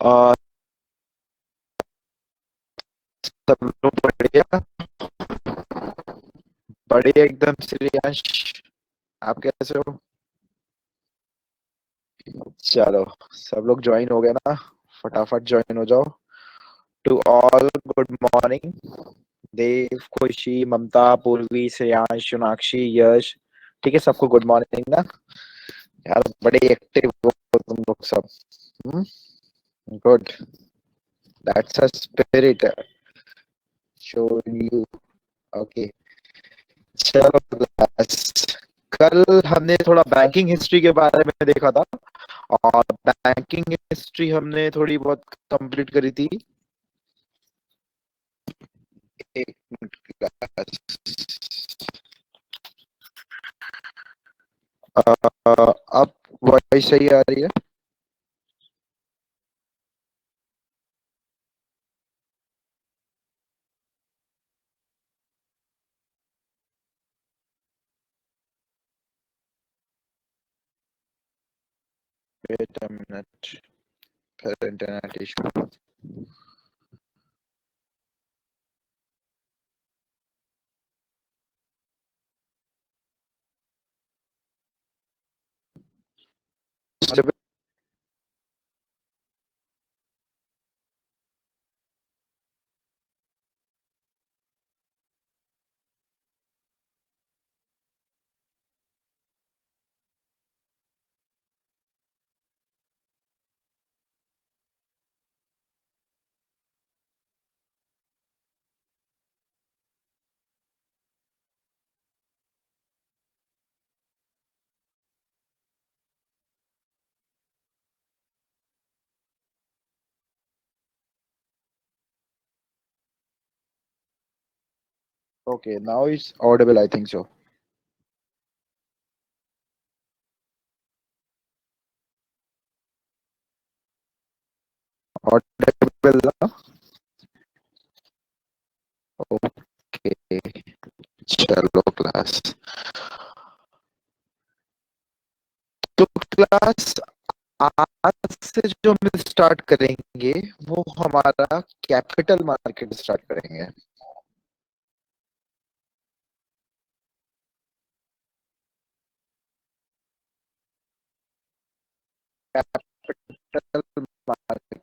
और सब लोग बढ़िया। बढ़िया एकदम श्रेयांश। आप कैसे हो? चलो, सब लोग ज्वाइन हो गए ना? फटाफट ज्वाइन हो जाओ। To all, good morning. Dev, Khushi, Mamta, पूर्वी, श्रेयांश, सोनाक्षी, यश। ठीक है, सबको गुड मॉर्निंग ना। यार बड़े एक्टिव हो तुम लोग सब। Good. That's a spirit show you. Okay. चलो class। कल हमने थोड़ा बैंकिंग हिस्ट्री के बारे में देखा था, और बैंकिंग हिस्ट्री हमने थोड़ी बहुत कंप्लीट करी थी। एक मिनट अब वही सही आ रही है। वेट अ मिनट, फिर internet issue. Okay, now it's audible, I think so. Audible ना? ओके। चलो क्लास। तो क्लास, आज से जो हम स्टार्ट करेंगे वो हमारा कैपिटल मार्केट स्टार्ट करेंगे। Capital market.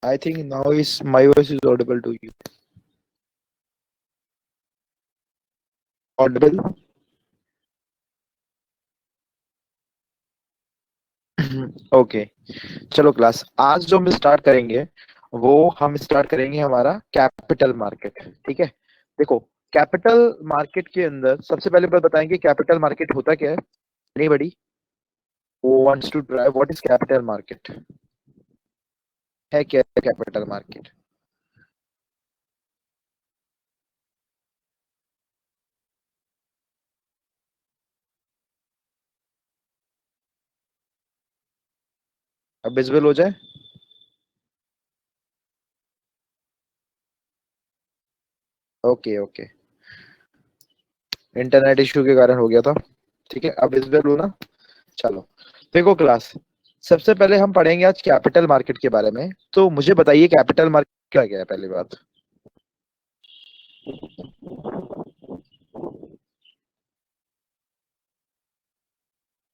I think now is my voice is audible to you. Audible? Okay. चलो क्लास, आज जो हम स्टार्ट करेंगे वो हम स्टार्ट करेंगे हमारा कैपिटल मार्केट। ठीक है। देखो, कैपिटल मार्केट के अंदर सबसे पहले बात बताएंगे कैपिटल मार्केट होता क्या है। Anybody who wants to try what is capital market? है क्या कैपिटल मार्केट? अब विजुअल हो जाए। Okay okay. इंटरनेट इशू के कारण हो गया था। ठीक है, अब विजुअल हो ना? चलो। देखो क्लास, सबसे पहले हम पढ़ेंगे आज कैपिटल मार्केट के बारे में। तो मुझे बताइए कैपिटल मार्केट क्या क्या है पहली बात।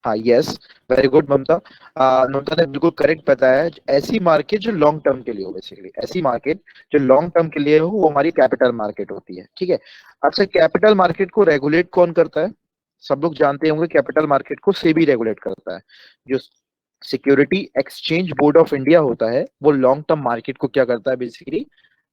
हाँ, यस, वेरी गुड ममता। ममता ने बिल्कुल करेक्ट बताया है। ऐसी मार्केट जो लॉन्ग टर्म के लिए हो, बेसिकली ऐसी मार्केट जो लॉन्ग टर्म के लिए हो, वो हमारी कैपिटल मार्केट होती है, ठीक है। अच्छा, कैपिटल मार्केट को रेगुलेट कौन करता है? सब लोग जानते होंगे, कैपिटल मार्केट को सेबी रेगुलेट करता है। जो security exchange board of India होता है, वो लॉन्ग टर्म मार्केट को क्या करता है, बेसिकली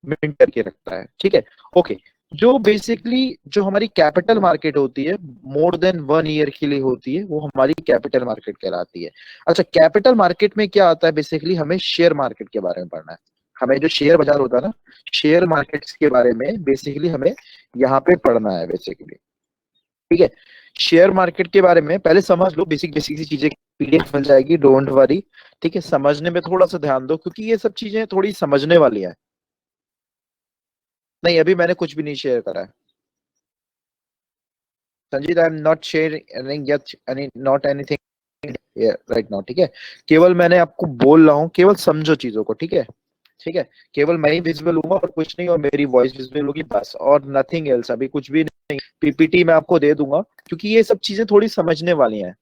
मेंटेन करके रखता है, ठीक है। ओके, जो बेसिकली जो हमारी कैपिटल मार्केट होती है, मोर देन 1 ईयर के लिए होती है, वो हमारी कैपिटल मार्केट कहलाती है। अच्छा, कैपिटल मार्केट में क्या आता है, बेसिकली हमें शेयर मार्केट के बारे में पढ़ना है। हमें जो शेयर बाजार होता है ना, शेयर मार्केट्स के बारे में बेसिकली हमें यहाँ पे पढ़ना है बेसिकली, ठीक है। शेयर मार्केट के बारे में पहले समझ लो, बेसिक बेसिक सी चीजें, पीडीएफ मिल जाएगी, डोंट वरी, ठीक है। समझने में थोड़ा सा ध्यान दो, क्योंकि ये सब चीजें थोड़ी समझने वाली है। नहीं, अभी मैंने कुछ भी नहीं शेयर करा है संजीत, आई am not sharing yet any not anything right now, ठीक है। केवल मैंने आपको बोल रहा हूँ, केवल समझो चीजों को, ठीक है। ठीक है, केवल मैं ही विजिबल हूँ और कुछ नहीं, और मेरी वॉइस विजिबल होगी बस, और नथिंग एल्स, अभी कुछ भी नहीं। पीपीटी मैं आपको दे दूंगा, क्योंकि ये सब चीजें थोड़ी समझने वाली हैं।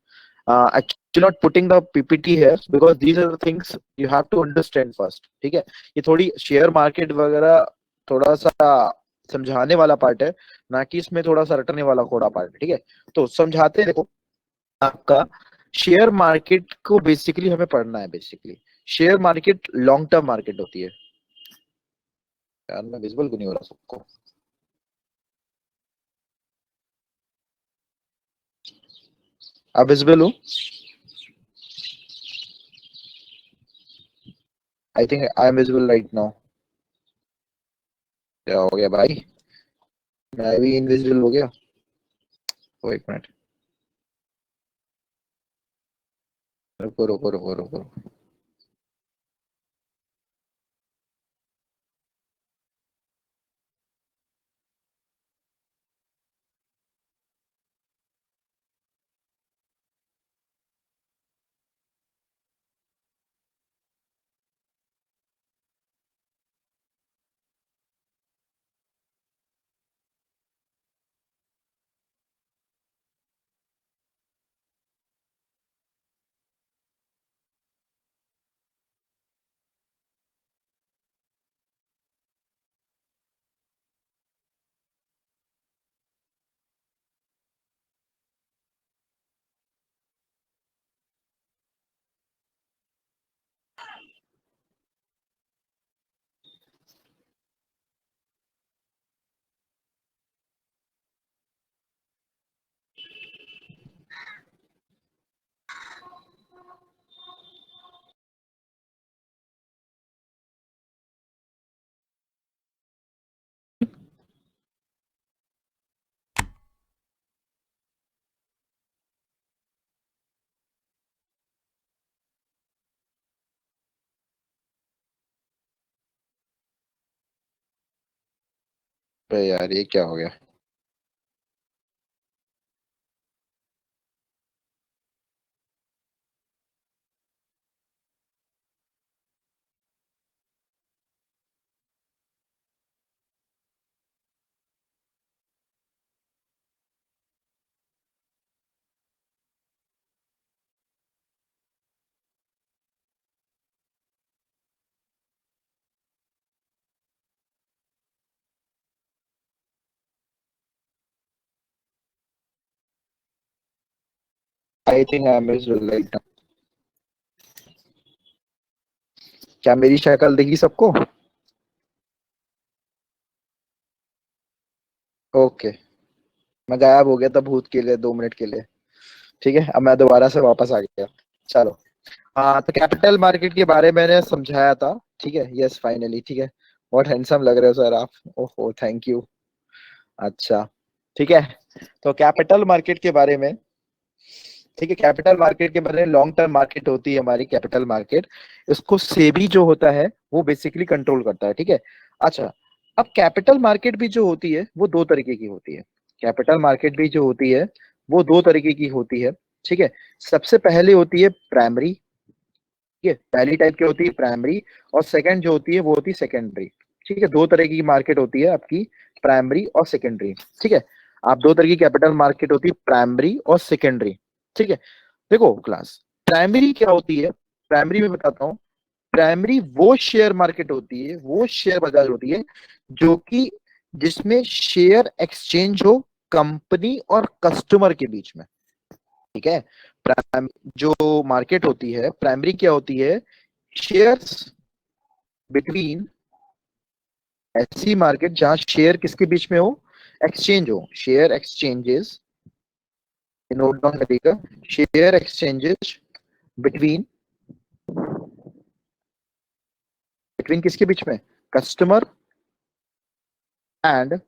Actually not putting the PPT here because these are the things you have to understand first, ठीक है। ये थोड़ी शेयर मार्केट वगैरह थोड़ा सा समझाने वाला पार्ट है, ना कि इसमें थोड़ा सा रटने वाला थोड़ा पार्ट है, ठीक है। तो समझाते हैं, देखो, आपका शेयर मार्केट को बेसिकली हमें पढ़ना है। Basically share market long term market होती है। यार, मैं विजिबल क्यों नहीं हो रहा सबको? आप विजिबल हो? I think I am visible right now. क्या हो गया भाई? मैं भी इनविजिबल हो गया? ओ, एक मिनट, रुको रुको रुको रुको। अरे यार, ये क्या हो गया? I think I am visible right now. क्या मेरी शक्ल दिखी सबको? ओके, मैं गायब हो गया था भूत के लिए 2 मिनट के लिए, ठीक है। अब मैं दोबारा से वापस आ गया। चलो, हाँ, तो कैपिटल मार्केट के बारे में मैंने समझाया था, ठीक है। यस, फाइनली, ठीक है। बहुत हैंडसम लग रहे हो सर आप। ओहो, थैंक यू। अच्छा, ठीक है। तो कैपिटल मार्केट के बारे में, ठीक है, कैपिटल मार्केट के बारे में, लॉन्ग टर्म मार्केट होती है हमारी कैपिटल मार्केट। इसको सेबी जो होता है, वो बेसिकली कंट्रोल करता है, ठीक है। अच्छा, अब कैपिटल मार्केट भी जो होती है, वो दो तरीके की होती है। कैपिटल मार्केट भी जो होती है, वो दो तरीके की होती है, ठीक है। सबसे पहले होती है प्राइमरी, ठीक है। पहली टाइप की होती है प्राइमरी, और सेकंड जो होती है वो होती है सेकेंडरी, ठीक है। दो तरह की मार्केट होती है आपकी, प्राइमरी और सेकेंडरी, ठीक है। आप दो तरह की कैपिटल मार्केट होती है, प्राइमरी और सेकेंडरी, ठीक है। देखो क्लास, प्राइमरी क्या होती है, प्राइमरी में बताता हूँ। प्राइमरी वो शेयर मार्केट होती है, वो शेयर बाजार होती है जो कि जिसमें शेयर एक्सचेंज हो कंपनी और कस्टमर के बीच में। ठीक है, जो मार्केट होती है प्राइमरी क्या होती है, शेयर्स बिटवीन, ऐसी मार्केट जहां शेयर किसके बीच में हो, एक्सचेंज हो, शेयर एक्सचेंजेस, नोट डाउन करिएगा, शेयर एक्सचेंजेस बिटवीन, बिटवीन किसके बीच में, कस्टमर एंड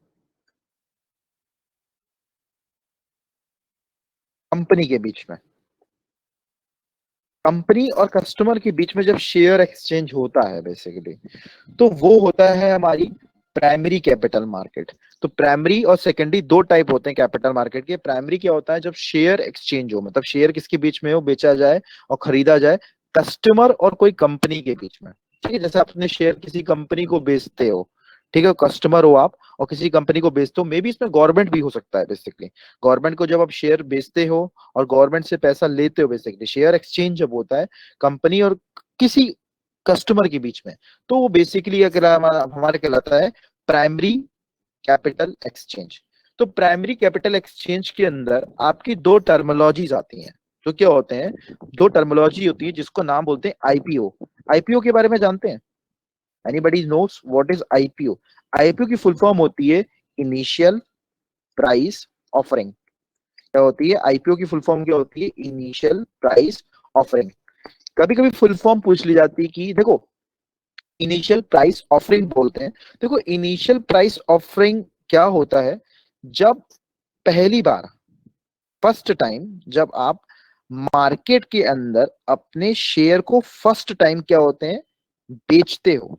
कंपनी के बीच में। कंपनी और कस्टमर के बीच में जब शेयर एक्सचेंज होता है बेसिकली, तो वो होता है हमारी प्राइमरी कैपिटल मार्केट। तो प्राइमरी और सेकेंडरी दो टाइप होते हैं कैपिटल मार्केट के। प्राइमरी क्या होता है, जब शेयर एक्सचेंज हो, मतलब शेयर किसके बीच में हो, बेचा जाए और खरीदा जाए, कस्टमर और कोई कंपनी के बीच में। ठीक है, जैसे आप अपने शेयर किसी कंपनी को बेचते हो, ठीक है, कस्टमर हो आप और किसी कंपनी को बेचते हो, मे बी इसमें गवर्नमेंट भी हो सकता है बेसिकली। गवर्नमेंट को जब आप शेयर बेचते हो और गवर्नमेंट से पैसा लेते हो, बेसिकली शेयर एक्सचेंज जब होता है कंपनी और किसी कस्टमर के बीच में, तो वो बेसिकली अगर हमारे कहलाता है प्राइमरी कैपिटल एक्सचेंज। तो प्राइमरी कैपिटल एक्सचेंज के अंदर आपकी दो टर्मिनोलॉजीज आती हैं। तो क्या होते हैं, दो टर्मिनोलॉजी होती है जिसको नाम बोलते हैं आईपीओ। आईपीओ के बारे में जानते हैं, anybody knows what is IPO? IPO की फुल फॉर्म होती है इनिशियल प्राइस ऑफरिंग। क्या होती है आईपीओ की फुल फॉर्म, क्या होती है, इनिशियल प्राइस ऑफरिंग। कभी कभी फुल फॉर्म पूछ ली जाती है कि देखो, इनिशियल प्राइस ऑफरिंग बोलते हैं। देखो इनिशियल प्राइस ऑफरिंग क्या होता है, जब पहली बार, फर्स्ट टाइम, जब आप मार्केट के अंदर अपने शेयर को फर्स्ट टाइम क्या होते हैं, बेचते हो।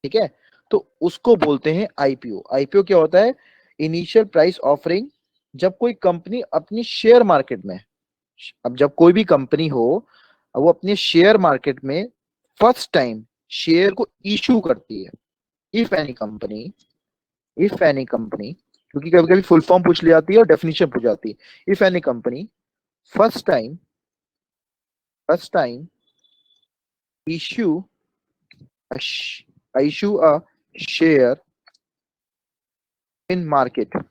ठीक है, तो उसको बोलते हैं आईपीओ। आईपीओ क्या होता है, इनिशियल प्राइस ऑफरिंग, जब कोई कंपनी अपनी शेयर मार्केट में, अब जब कोई भी कंपनी हो वो अपने शेयर मार्केट में फर्स्ट टाइम शेयर को इशू करती है। If any company, if any company, क्योंकि कभी कभी फुल फॉर्म पूछ ली जाती है और डेफिनेशन पूछ जाती है। If any company first time, first time issue, issue a share in market,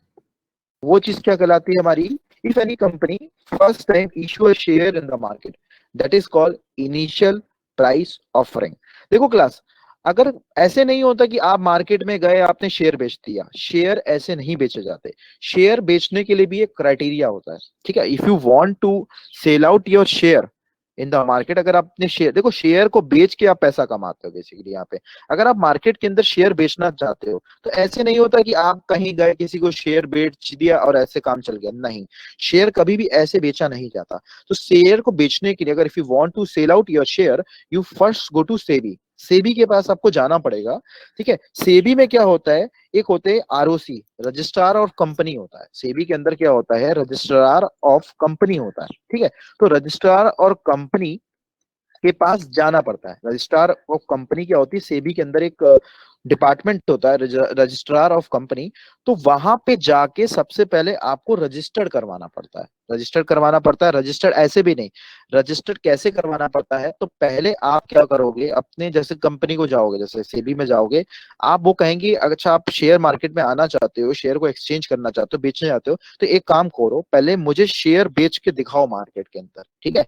वो चीज क्या कहलाती है हमारी, if any company first time issue a share in the market, that is called initial price offering. देखो क्लास, अगर ऐसे नहीं होता कि आप मार्केट में गए आपने शेयर बेच दिया, शेयर ऐसे नहीं बेचे जाते। शेयर बेचने के लिए भी एक क्राइटेरिया होता है। ठीक है, if you want to sell out your share in the market, अगर आप अपने शेयर, देखो शेयर को बेच के आप पैसा कमाते हो बेसिकली यहाँ पे। अगर आप मार्केट के अंदर शेयर बेचना चाहते हो, तो ऐसे नहीं होता कि आप कहीं गए किसी को शेयर बेच दिया और ऐसे काम चल गया, नहीं। शेयर कभी भी ऐसे बेचा नहीं जाता। तो शेयर को बेचने के लिए, अगर if you want to sell out your share, you first go to SEBI. SEBI के पास आपको जाना पड़ेगा। ठीक है, सेबी में क्या होता है, एक होते हैं आरओसी, रजिस्ट्रार ऑफ कंपनी होता है। सेबी के अंदर क्या होता है, रजिस्ट्रार ऑफ कंपनी होता है। ठीक है, तो रजिस्ट्रार और कंपनी के पास जाना पड़ता है। रजिस्ट्रार ऑफ कंपनी क्या होती है, सेबी के अंदर एक डिपार्टमेंट होता है, रजिस्ट्रार ऑफ कंपनी। तो वहां पे जाके सबसे पहले आपको रजिस्टर्ड करवाना पड़ता है। रजिस्टर्ड करवाना पड़ता है, रजिस्टर्ड ऐसे भी नहीं, रजिस्टर्ड कैसे करवाना पड़ता है, तो पहले आप क्या करोगे, अपने जैसे कंपनी को जाओगे, जैसे सेबी में जाओगे, आप वो कहेंगे अच्छा आप शेयर मार्केट में आना चाहते हो, शेयर को एक्सचेंज करना चाहते हो, बेचने चाहते हो, तो एक काम करो, पहले मुझे शेयर बेच के दिखाओ मार्केट के अंदर। ठीक है,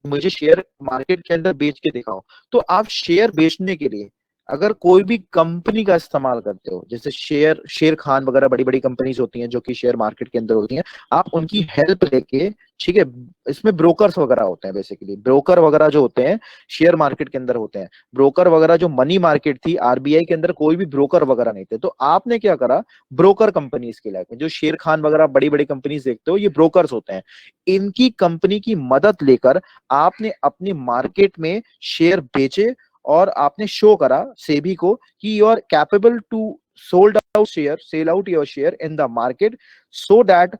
मुझे शेयर मार्केट के अंदर बेच के दिखाओ। तो आप शेयर बेचने के लिए अगर कोई भी कंपनी का इस्तेमाल करते हो, जैसे शेर खान वगैरह बड़ी बड़ी कंपनीज होती हैं जो कि शेयर मार्केट के अंदर होती हैं, आप उनकी हेल्प लेके, ठीक है, इसमें ब्रोकर्स वगैरह होते हैं, बेसिकली ब्रोकर वगैरह जो होते हैं शेयर मार्केट के अंदर होते हैं। ब्रोकर वगैरह जो मनी मार्केट थी आरबीआई के अंदर, कोई भी ब्रोकर वगैरह नहीं थे, तो आपने क्या करा, ब्रोकर कंपनीज के लायक, जो शेर खान वगैरह बड़ी बड़ी कंपनीज देखते हो, ये ब्रोकर्स होते हैं। इनकी कंपनी की मदद लेकर आपने अपनी मार्केट में शेयर बेचे और आपने शो करा सेबी को कि you are capable to sold out share, sell out your share in the market, so that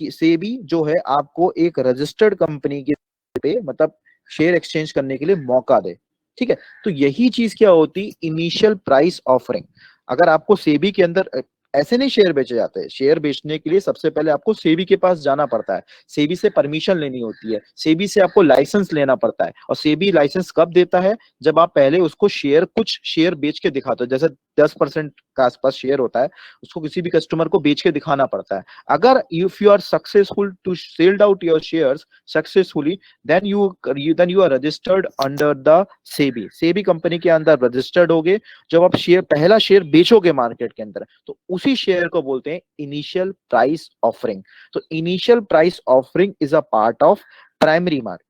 SEBI जो है आपको एक रजिस्टर्ड कंपनी के पे, मतलब शेयर एक्सचेंज करने के लिए मौका दे। ठीक है, तो यही चीज क्या होती, इनिशियल प्राइस ऑफरिंग। अगर आपको सेबी के अंदर ऐसे नहीं शेयर बेचे जाते हैं। शेयर बेचने के लिए सबसे पहले आपको सेबी के पास जाना पड़ता है, सेबी से परमिशन लेनी होती है, सेबी से आपको लाइसेंस लेना पड़ता है। और सेबी लाइसेंस कब देता है? जब आप पहले उसको शेयर, कुछ शेयर बेच के दिखाते हो। जैसे 10% का आसपास शेयर होता है, उसको किसी भी कस्टमर को बेच के दिखाना पड़ता है। अगर if you are successful to selled out your shares successfully, then you are registered under the SEBI. SEBI company के अंदर रजिस्टर्ड होगे। जब आप शेयर, पहला शेयर बेचोगे मार्केट के अंदर, तो उसी शेयर को बोलते हैं इनिशियल प्राइस ऑफरिंग। तो initial price offering is a part of primary market.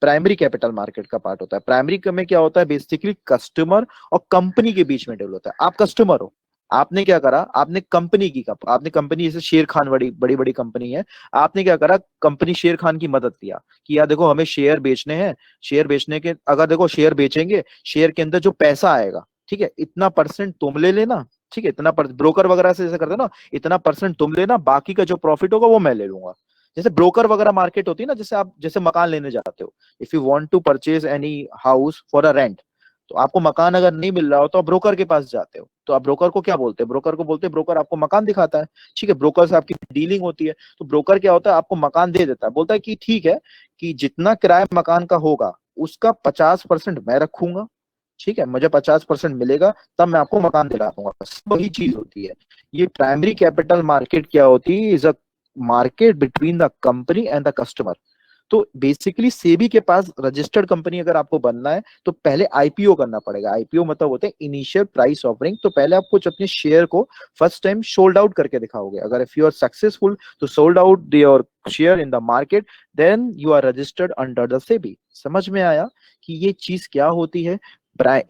Primary capital market का पार्ट होता है। प्राइमरी में क्या होता है? बेसिकली कस्टमर और कंपनी के बीच में डील होता है। आप कस्टमर हो, आपने क्या करा, आपने कंपनी की, आपने कंपनी, जैसे शेर खान बड़ी बड़ी बड़ी कंपनी है, आपने क्या करा, कंपनी शेर खान की मदद किया कि यार देखो हमें शेयर बेचने हैं। शेयर बेचने के, अगर देखो शेयर बेचेंगे, शेयर के अंदर जो पैसा आएगा, ठीक है, इतना परसेंट तुम ले लेना, ठीक है, इतना ब्रोकर वगैरह से जैसे करते हैं ना, इतना परसेंट तुम लेना, बाकी का जो प्रॉफिट होगा वो मैं ले लूंगा। जैसे ब्रोकर वगैरह मार्केट होती है ना, जैसे आप जैसे मकान लेने जाते हो, if you want to purchase any house for a rent, तो आपको मकान अगर नहीं मिल रहा हो तो आप ब्रोकर के पास जाते हो। तो आप ब्रोकर को क्या बोलते हैं? ब्रोकर को बोलते हैं, ब्रोकर आपको मकान दिखाता है, ठीक है, ब्रोकर से आपकी डीलिंग होती है। तो ब्रोकर क्या होता है, आपको मकान दे देता है, बोलता है कि ठीक है, कि जितना किराया मकान का होगा उसका 50% मैं रखूंगा, ठीक है, मुझे 50% मिलेगा, तब मैं आपको मकान दिला दूंगा। बस वही चीज होती है। ये प्राइमरी कैपिटल मार्केट क्या होती है? Is a market between the company and the customer. तो बेसिकली सेबी के पास रजिस्टर्ड कंपनी अगर आपको बनना है तो पहले आईपीओ करना पड़ेगा। आईपीओ मतलब होते हैं इनिशियल प्राइस ऑफरिंग। तो पहले आप कुछ अपने शेयर को फर्स्ट टाइम सोल्ड आउट करके दिखाओगे। अगर if you are successful to sold out your share in the market, then you are registered under the SEBI. समझ में आया कि ये चीज क्या होती है,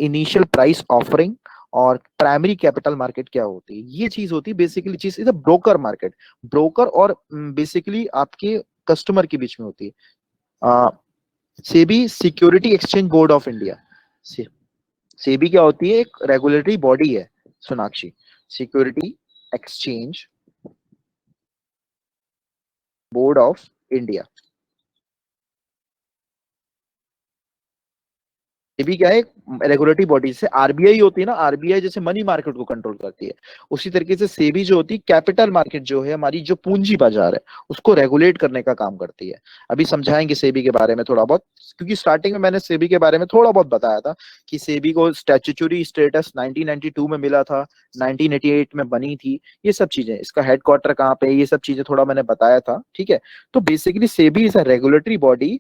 इनिशियल प्राइस ऑफरिंग और प्राइमरी कैपिटल मार्केट क्या होती है? ये चीज होती है बेसिकली, चीज is a broker market. Broker और बेसिकली आपके कस्टमर के बीच में होती है। SEBI security exchange board of India. SEBI क्या होती है? एक रेगुलेटरी बॉडी है Sonakshi, security exchange board of India. ये भी क्या है? Regulatory body. जैसे आरबीआई होती है ना, आरबीआई जैसे मनी मार्केट को कंट्रोल करती है, उसी तरीके से सेबी जो होती है कैपिटल मार्केट, जो है हमारी जो पूंजी बाजार है, उसको रेगुलेट करने का काम करती है। अभी समझाएंगे सेबी के बारे में थोड़ा बहुत, क्योंकि स्टार्टिंग में मैंने सेबी के बारे में थोड़ा बहुत बताया था कि सेबी को स्टैट्यूटरी स्टेटस 1992 में मिला था, 1988 में बनी थी। ये सब चीजें, इसका हेडक्वार्टर कहाँ पे है, ये सब चीजें थोड़ा मैंने बताया था, ठीक है। तो basically SEBI is a regulatory body.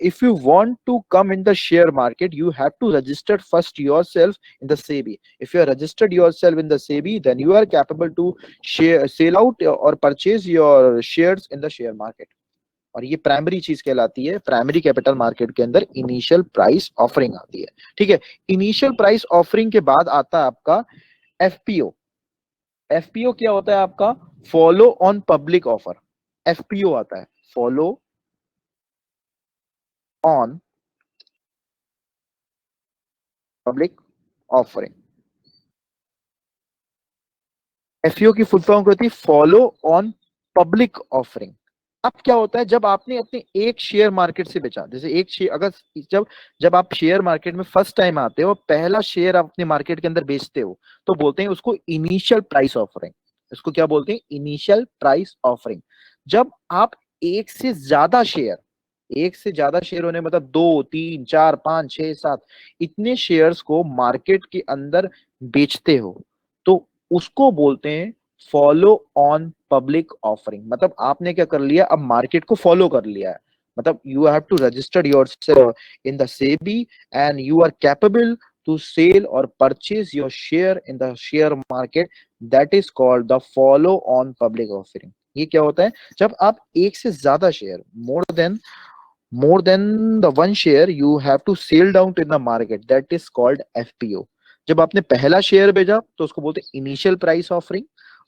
If you want to come in the share market, you have to register first yourself in the SEBI. If you are registered yourself in the SEBI, then you are capable to sell out or purchase your shares in the share market. और ये primary चीज कहलाती है। Primary capital market के अंदर initial price offering आती है, ठीक है। इनिशियल प्राइस ऑफरिंग के बाद आता है आपका एफपीओ। एफपीओ क्या होता है आपका? Follow on public offer. FPO आता है follow on public offering. FEO की फुल फॉर्म होती है फॉलो ऑन पब्लिक ऑफरिंग। अब क्या होता है, जब आपने अपने एक शेयर मार्केट से बेचा, जैसे एक शेयर अगर, जब जब आप शेयर मार्केट में फर्स्ट टाइम आते हो, पहला शेयर आप अपने मार्केट के अंदर बेचते हो, तो बोलते हैं उसको इनिशियल प्राइस ऑफरिंग। इसको क्या बोलते हैं? Initial price offering. जब आप एक से ज्यादा शेयर, एक से ज्यादा शेयर होने मतलब 2 3 4 5 6 7 इतने शेयर्स को मार्केट के अंदर बेचते हो, तो उसको बोलते हैं फॉलो ऑन पब्लिक ऑफरिंग। मतलब आपने क्या कर लिया, अब मार्केट को फॉलो कर लिया है। मतलब you have to register your in the SEBI and you are capable to sell और purchase your share in the share market. That is called the follow on public offering. ये क्या होता है? जब आप एक से ज्यादा share, more than the one share you have to sell down in the market, that is called FPO। जब आपने पहला शेयर बेचा तो उसको बोलते हैं इनिशियल प्राइस ऑफरिंग,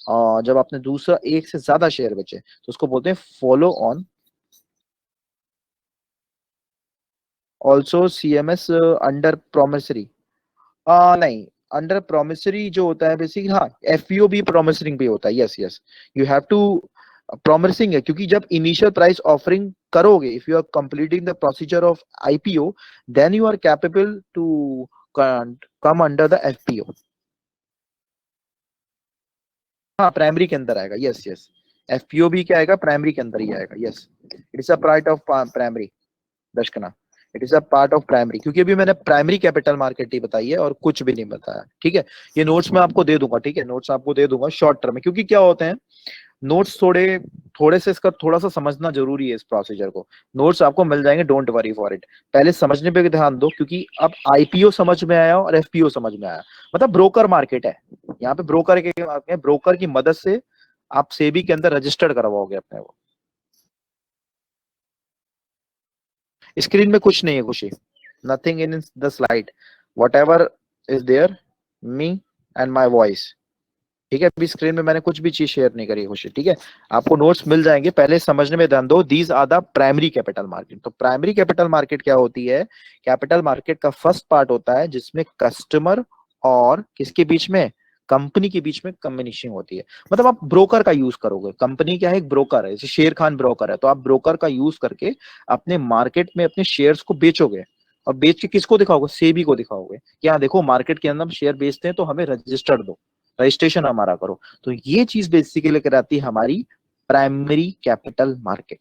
और जब आपने दूसरा एक से ज्यादा शेयर बेचे तो उसको बोलते हैं follow on. Also CMS under promissory, नहीं, अंडर प्रोमिसरी जो होता है बेसिकली, हाँ, एफपीओ भी प्रोमिसिंग भी होता है। Yes yes, you have to promising है, क्योंकि जब इनिशियल प्राइस ऑफरिंग करोगे, if you are completing the procedure of IPO, then you are capable to come under the FPO. हाँ प्राइमरी के अंदर आएगा, यस यस, एफपीओ भी क्या आएगा, प्राइमरी के अंदर ही आएगा, yes, it is a part of primary दशकना, it is a part of primary, क्योंकि अभी मैंने प्राइमरी कैपिटल मार्केट ही बताई है और कुछ भी नहीं बताया, ठीक है। ये नोट्स मैं आपको दे दूंगा, ठीक है, नोट्स आपको दे दूंगा शॉर्ट टर्म में, क्योंकि क्या होते हैं नोट्स थोड़े थोड़े से इसका थोड़ा सा समझना जरूरी है इस प्रोसीजर को। नोट्स आपको मिल जाएंगे, डोंट वरी फॉर इट, पहले समझने पे भी ध्यान दो, क्योंकि अब आईपीओ समझ में आया और एफपीओ समझ में आया, मतलब ब्रोकर मार्केट है यहाँ पे, ब्रोकर की मदद से आप सेबी के अंदर रजिस्टर्ड करवाओगे अपने को। स्क्रीन में कुछ नहीं है खुशी, nothing in the slide, whatever is there, me and my voice, ठीक है। अभी स्क्रीन में मैंने कुछ भी चीज शेयर नहीं करी खुशी, ठीक है। आपको नोट्स मिल जाएंगे, पहले समझने में ध्यान दो, these are the primary capital market. तो प्राइमरी कैपिटल मार्केट क्या होती है, कैपिटल मार्केट का फर्स्ट पार्ट होता है जिसमें कस्टमर और किसके बीच में, कंपनी के बीच में कम्युनिकेशन होती है, मतलब आप ब्रोकर का यूज करोगे, कंपनी क्या है, एक ब्रोकर है, जैसे शेर खान ब्रोकर है, तो आप ब्रोकर का यूज करके अपने मार्केट में अपने शेयर्स को बेचोगे, और बेच के किसको दिखाओगे, सेबी को दिखाओगे कि हाँ देखो मार्केट के अंदर हम शेयर बेचते हैं तो हमें रजिस्टर्ड दो, रजिस्ट्रेशन हमारा करो। तो ये चीज बेसिकली कराती है हमारी प्राइमरी कैपिटल मार्केट,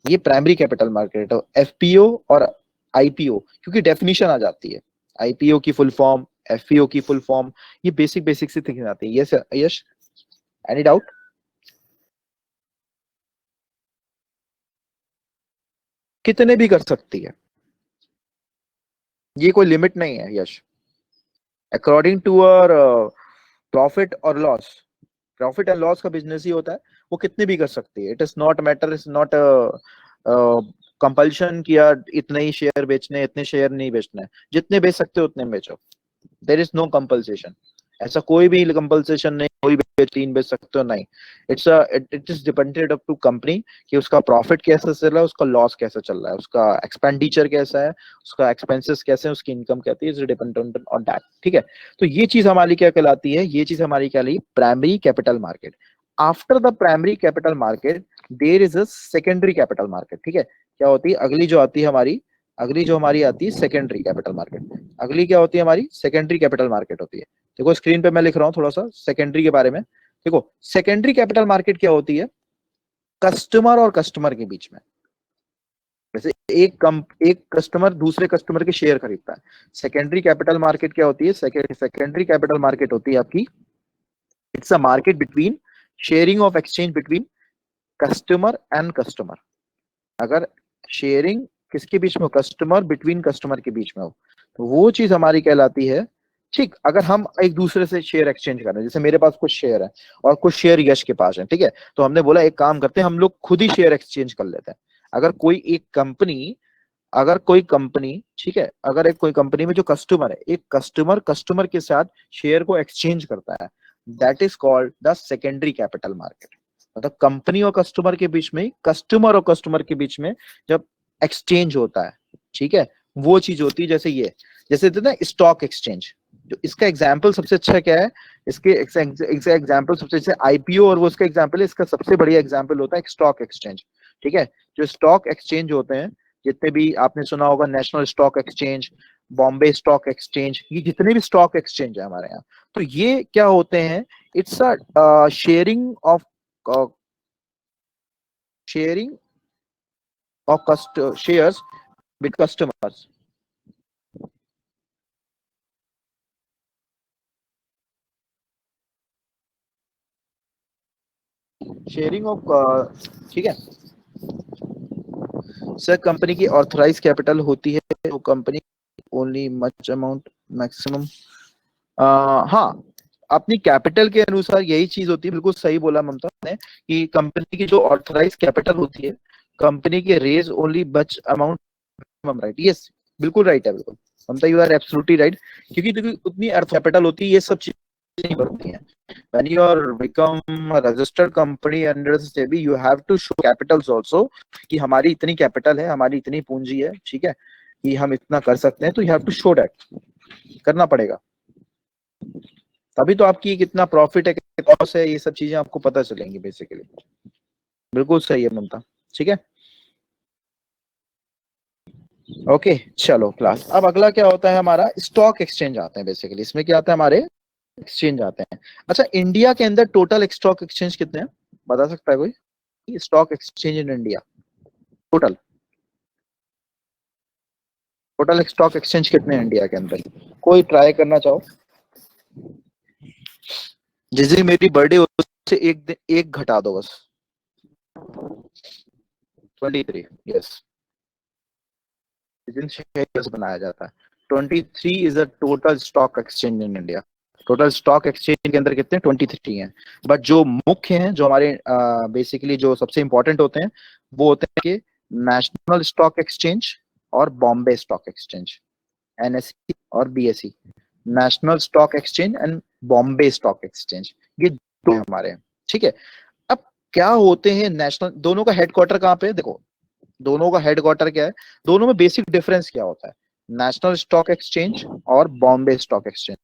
ये प्राइमरी कैपिटल मार्केट है। एफपीओ और आईपीओ क्योंकि डेफिनेशन आ जाती है, आईपीओ की फुल फॉर्म, एफपीओ की फुल फॉर्म, ये बेसिक बेसिक सी थिंग्स आती है। यस यश, एनी डाउट? कितने भी कर सकती है, ये कोई लिमिट नहीं है यश, अकॉर्डिंग टू अवर प्रॉफिट और लॉस, प्रॉफिट एंड लॉस का बिजनेस ही होता है, वो कितने भी कर सकती है, it is not matter, is not compulsion किया इतने ही शेयर बेचने, इतने शेयर नहीं बेचने, जितने बेच सकते हो उतने बेचो, देर इज नो कंपल्सेशन, ऐसा कोई भी कंपल्सेशन नहीं, कोई भी तीन बेच सकते हो नहीं, it is depended up to company कि उसका प्रॉफिट कैसा चल रहा है, उसका लॉस कैसा चल रहा है, उसका एक्सपेंडिचर कैसा है, उसका एक्सपेंसेस कैसे है, उसकी इनकम कहती है, इज डिपेंडेंट ऑन दैट, ठीक है। तो ये चीज हमारी क्या कहलाती है, ये चीज हमारी क्या ली, primary capital market. After the primary capital market there is a secondary capital market, ठीक है। क्या होती है अगली जो आती है हमारी, अगली जो हमारी आती है सेकेंडरी कैपिटल मार्केट, अगली क्या होती है हमारी, सेकेंडरी कैपिटल मार्केट होती है। देखो स्क्रीन पे मैं लिख रहा हूं थोड़ा सा सेकेंडरी के बारे में, देखो सेकेंडरी कैपिटल मार्केट क्या होती है, कस्टमर और कस्टमर के बीच में, जैसे एक कस्टमर दूसरे कस्टमर के शेयर खरीदता है, सेकेंडरी कैपिटल मार्केट क्या होती है, सेकेंडरी कैपिटल मार्केट होती है आपकी, it's a market between sharing of exchange between customer and customer, अगर शेयरिंग किसके बीच में हो, कस्टमर बिटवीन कस्टमर के बीच में हो, तो वो चीज हमारी कहलाती है, ठीक। अगर हम एक दूसरे से शेयर एक्सचेंज कर रहे हैं, जैसे मेरे पास कुछ शेयर है और कुछ शेयर यश के पास है, ठीक है, तो हमने बोला एक काम करते हैं हम लोग खुद ही शेयर एक्सचेंज कर लेते हैं। अगर कोई एक कंपनी, अगर कोई कंपनी, ठीक है, अगर एक कोई कंपनी में जो कस्टमर है, एक कस्टमर कस्टमर के साथ शेयर को एक्सचेंज करता है, that is called the secondary capital market, मतलब कंपनी और कस्टमर के बीच में, कस्टमर और कस्टमर के बीच में जब एक्सचेंज होता है, ठीक है, वो चीज होती है, जैसे ये, जैसे ना स्टॉक एक्सचेंज, जो इसका एग्जाम्पल सबसे अच्छा क्या है, इसके एग्जाम्पल सबसे अच्छा आईपीओ, और वो उसका एग्जाम्पल है, इसका सबसे बढ़िया एग्जाम्पल होता है स्टॉक एक्सचेंज, ठीक है। जो स्टॉक एक्सचेंज होते हैं, जितने भी आपने सुना होगा, national stock exchange, Bombay stock exchange, ये जितने भी स्टॉक एक्सचेंज है हमारे यहाँ, तो ये क्या होते हैं, it's a sharing of sharing of shares with customers, sharing of, ठीक है सर, कंपनी की ऑथराइज कैपिटल होती है तो company only much amount maximum, हाँ अपनी कैपिटल के अनुसार यही चीज होती है, बिल्कुल सही बोला ममता ने कि कंपनी की जो ऑथराइज कैपिटल होती है, कंपनी के रेज ओनली बच अमाउंट, राइट, यस बिल्कुल राइट है, बिल्कुल ममता, यू आर एब्सोल्युटली राइट, क्योंकि देखो उतनी अर्थ कैपिटल होती है, ये सब चीजें नहीं बनती हैं। When you are become a registered company under SEBI, you have to show capitals also कि हमारी इतनी कैपिटल है, हमारी इतनी पूंजी है, ठीक है, कि हम इतना कर सकते हैं, तो you have to show that, करना पड़ेगा, तभी तो आपकी कितना प्रॉफिट है, कितना लॉस है, ये सब चीजें आपको पता चलेंगी बेसिकली, बिल्कुल सही है ममता, ठीक है। ओके चलो क्लास, अब अगला क्या होता है हमारा, स्टॉक एक्सचेंज आते हैं बेसिकली, इसमें क्या आता है हमारे एक्सचेंज आते हैं। अच्छा, इंडिया के अंदर टोटल स्टॉक एक्सचेंज कितने हैं, बता सकता है कोई? Stock exchange in India, total total stock exchange कितने हैं इंडिया के अंदर? कोई ट्राई करना चाहो? जिस दिन मेरी बर्थडे हो उससे एक दिन एक घटा दो बस। 23, यस। जिस दिन शेयर्स बनाया जाता है, 23 is the total stock exchange in India. Total stock exchange के अंदर कितने, 23 हैं। बट जो मुख्य हैं, जो हमारे बेसिकली जो सबसे इंपॉर्टेंट होते हैं, वो होते हैं कि नेशनल स्टॉक एक्सचेंज और बॉम्बे स्टॉक एक्सचेंज, एनएससी और BSE. National stock exchange and Bombay stock exchange, ये दो हमारे हैं। ठीक है। अब क्या होते हैं नेशनल, दोनों का हेडक्वार्टर कहाँ पे है? देखो, दोनों का हेडक्वार्टर क्या है, दोनों में बेसिक डिफरेंस क्या होता है? नेशनल स्टॉक एक्सचेंज और Bombay stock exchange.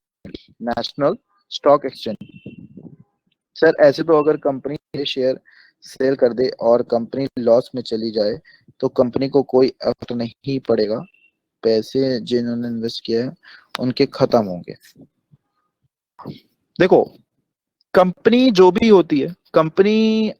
National stock exchange, sir ऐसे तो अगर कंपनी ये शेयर सेल कर दे और कंपनी लॉस में चली जाए तो कंपनी को कोई इफेक्ट नहीं पड़ेगा, पैसे जिन्होंने इन्वेस्ट किया है उनके खत्म होंगे। देखो, कंपनी जो भी होती है, कंपनी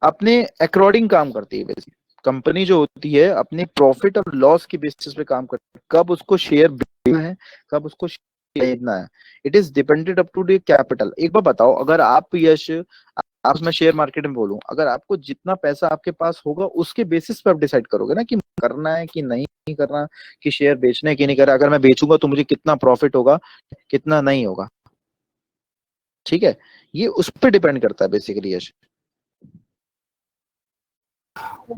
अपने अकॉर्डिंग काम करती है बेसिक। कंपनी जो होती है अपनी प्रॉफिट और लॉस की बेसिस पे काम करती है, कब उसको शेयर बेचना है, कब उसको शेयर खरीदना है, it is dependent up to the capital. एक बार बताओ, अगर आप यश, आप, मैं शेयर मार्केट में बोलूं, अगर आपको जितना पैसा आपके पास होगा उसके बेसिस पे आप डिसाइड करोगे ना कि करना है कि नहीं करना, कि शेयर बेचना है कि नहीं करना, अगर मैं बेचूंगा तो मुझे कितना प्रॉफिट होगा, कितना नहीं होगा। ठीक है, ये उस पर डिपेंड करता है बेसिकली यश,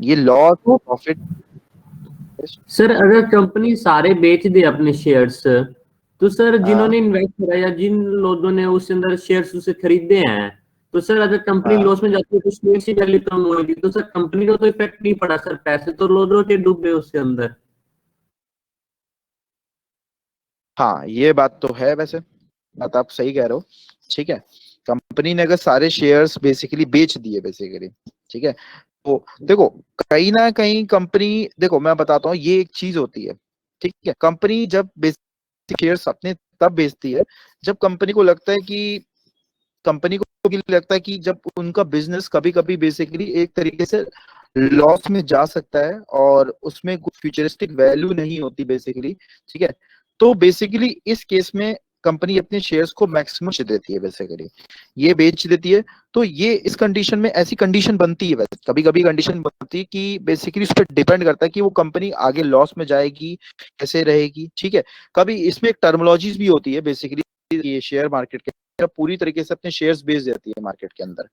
ये लॉस तो प्रॉफिट। सर अगर कंपनी सारे बेच दे अपने शेयर्स, तो सर हाँ जिन्होंने इन्वेस्ट करा या जिन लोगों ने उसके अंदर शेयर्स उसे खरीदे हैं, तो सर अगर कंपनी हाँ लॉस में जाती है तो शेयर की वैल्यू कम होगी, तो सर कंपनी को तो इफेक्ट नहीं पड़ा सर, पैसे तो लो के डूबे उसके अंदर। हाँ, ये बात तो है वैसे, बात आप सही कह रहे हो। ठीक है, कंपनी ने अगर सारे शेयर्स बेसिकली बेच दिए बेसिकली, ठीक है, तो देखो, कहीं ना कहीं कंपनी, देखो मैं बताता हूँ, ये एक चीज होती है। ठीक है, कंपनी जब बेसिक शेयर्स अपने तब बेचती है जब कंपनी को लगता है कि, कंपनी को भी लगता है कि जब उनका बिजनेस कभी कभी बेसिकली एक तरीके से लॉस में जा सकता है और उसमें कुछ फ्यूचरिस्टिक वैल्यू नहीं होती बेसिकली। ठीक है, तो बेसिकली इस केस में कंपनी अपने शेयर्स को मैक्सिमम बेच देती है बेसिकली, ये बेच देती है। तो ये इस कंडीशन में ऐसी कंडीशन बनती है, वैसे कभी कभी कंडीशन बनती है कि बेसिकली उस पर डिपेंड करता है कि वो कंपनी आगे लॉस में जाएगी, कैसे रहेगी। ठीक है, कभी इसमें एक टर्मिनोलॉजीज भी होती है बेसिकली, ये शेयर मार्केट के पूरी तरीके से अपने शेयर्स बेच देती है मार्केट के अंदर,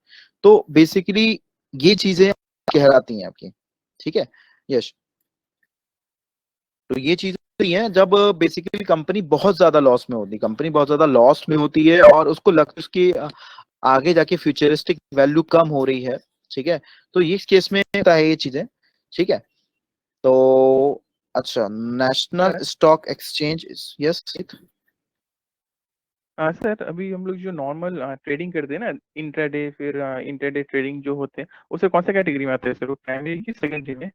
तो बेसिकली ये चीजें कहलाती हैं आपकी। ठीक है यश, तो ये चीजें होती हैं जब बेसिकली कंपनी बहुत ज्यादा लॉस में होती है, कंपनी बहुत ज्यादा लॉस में होती है और उसको लगता है उसकी आगे जाके फ्यूचरिस्टिक वैल्यू कम हो रही है। ठीक है, तो इस केस में होता है ये चीजें। ठीक है, तो अच्छा, नेशनल स्टॉक एक्सचेंज, यस। हाँ सर, अभी हम लोग जो नॉर्मल ट्रेडिंग करते हैं ना, इंट्राडे, फिर इंटरडे ट्रेडिंग जो होते हैं, उसे कौन सा कैटेगरी में आते हैं सर? वो प्राइमरी की सेकेंडरी में?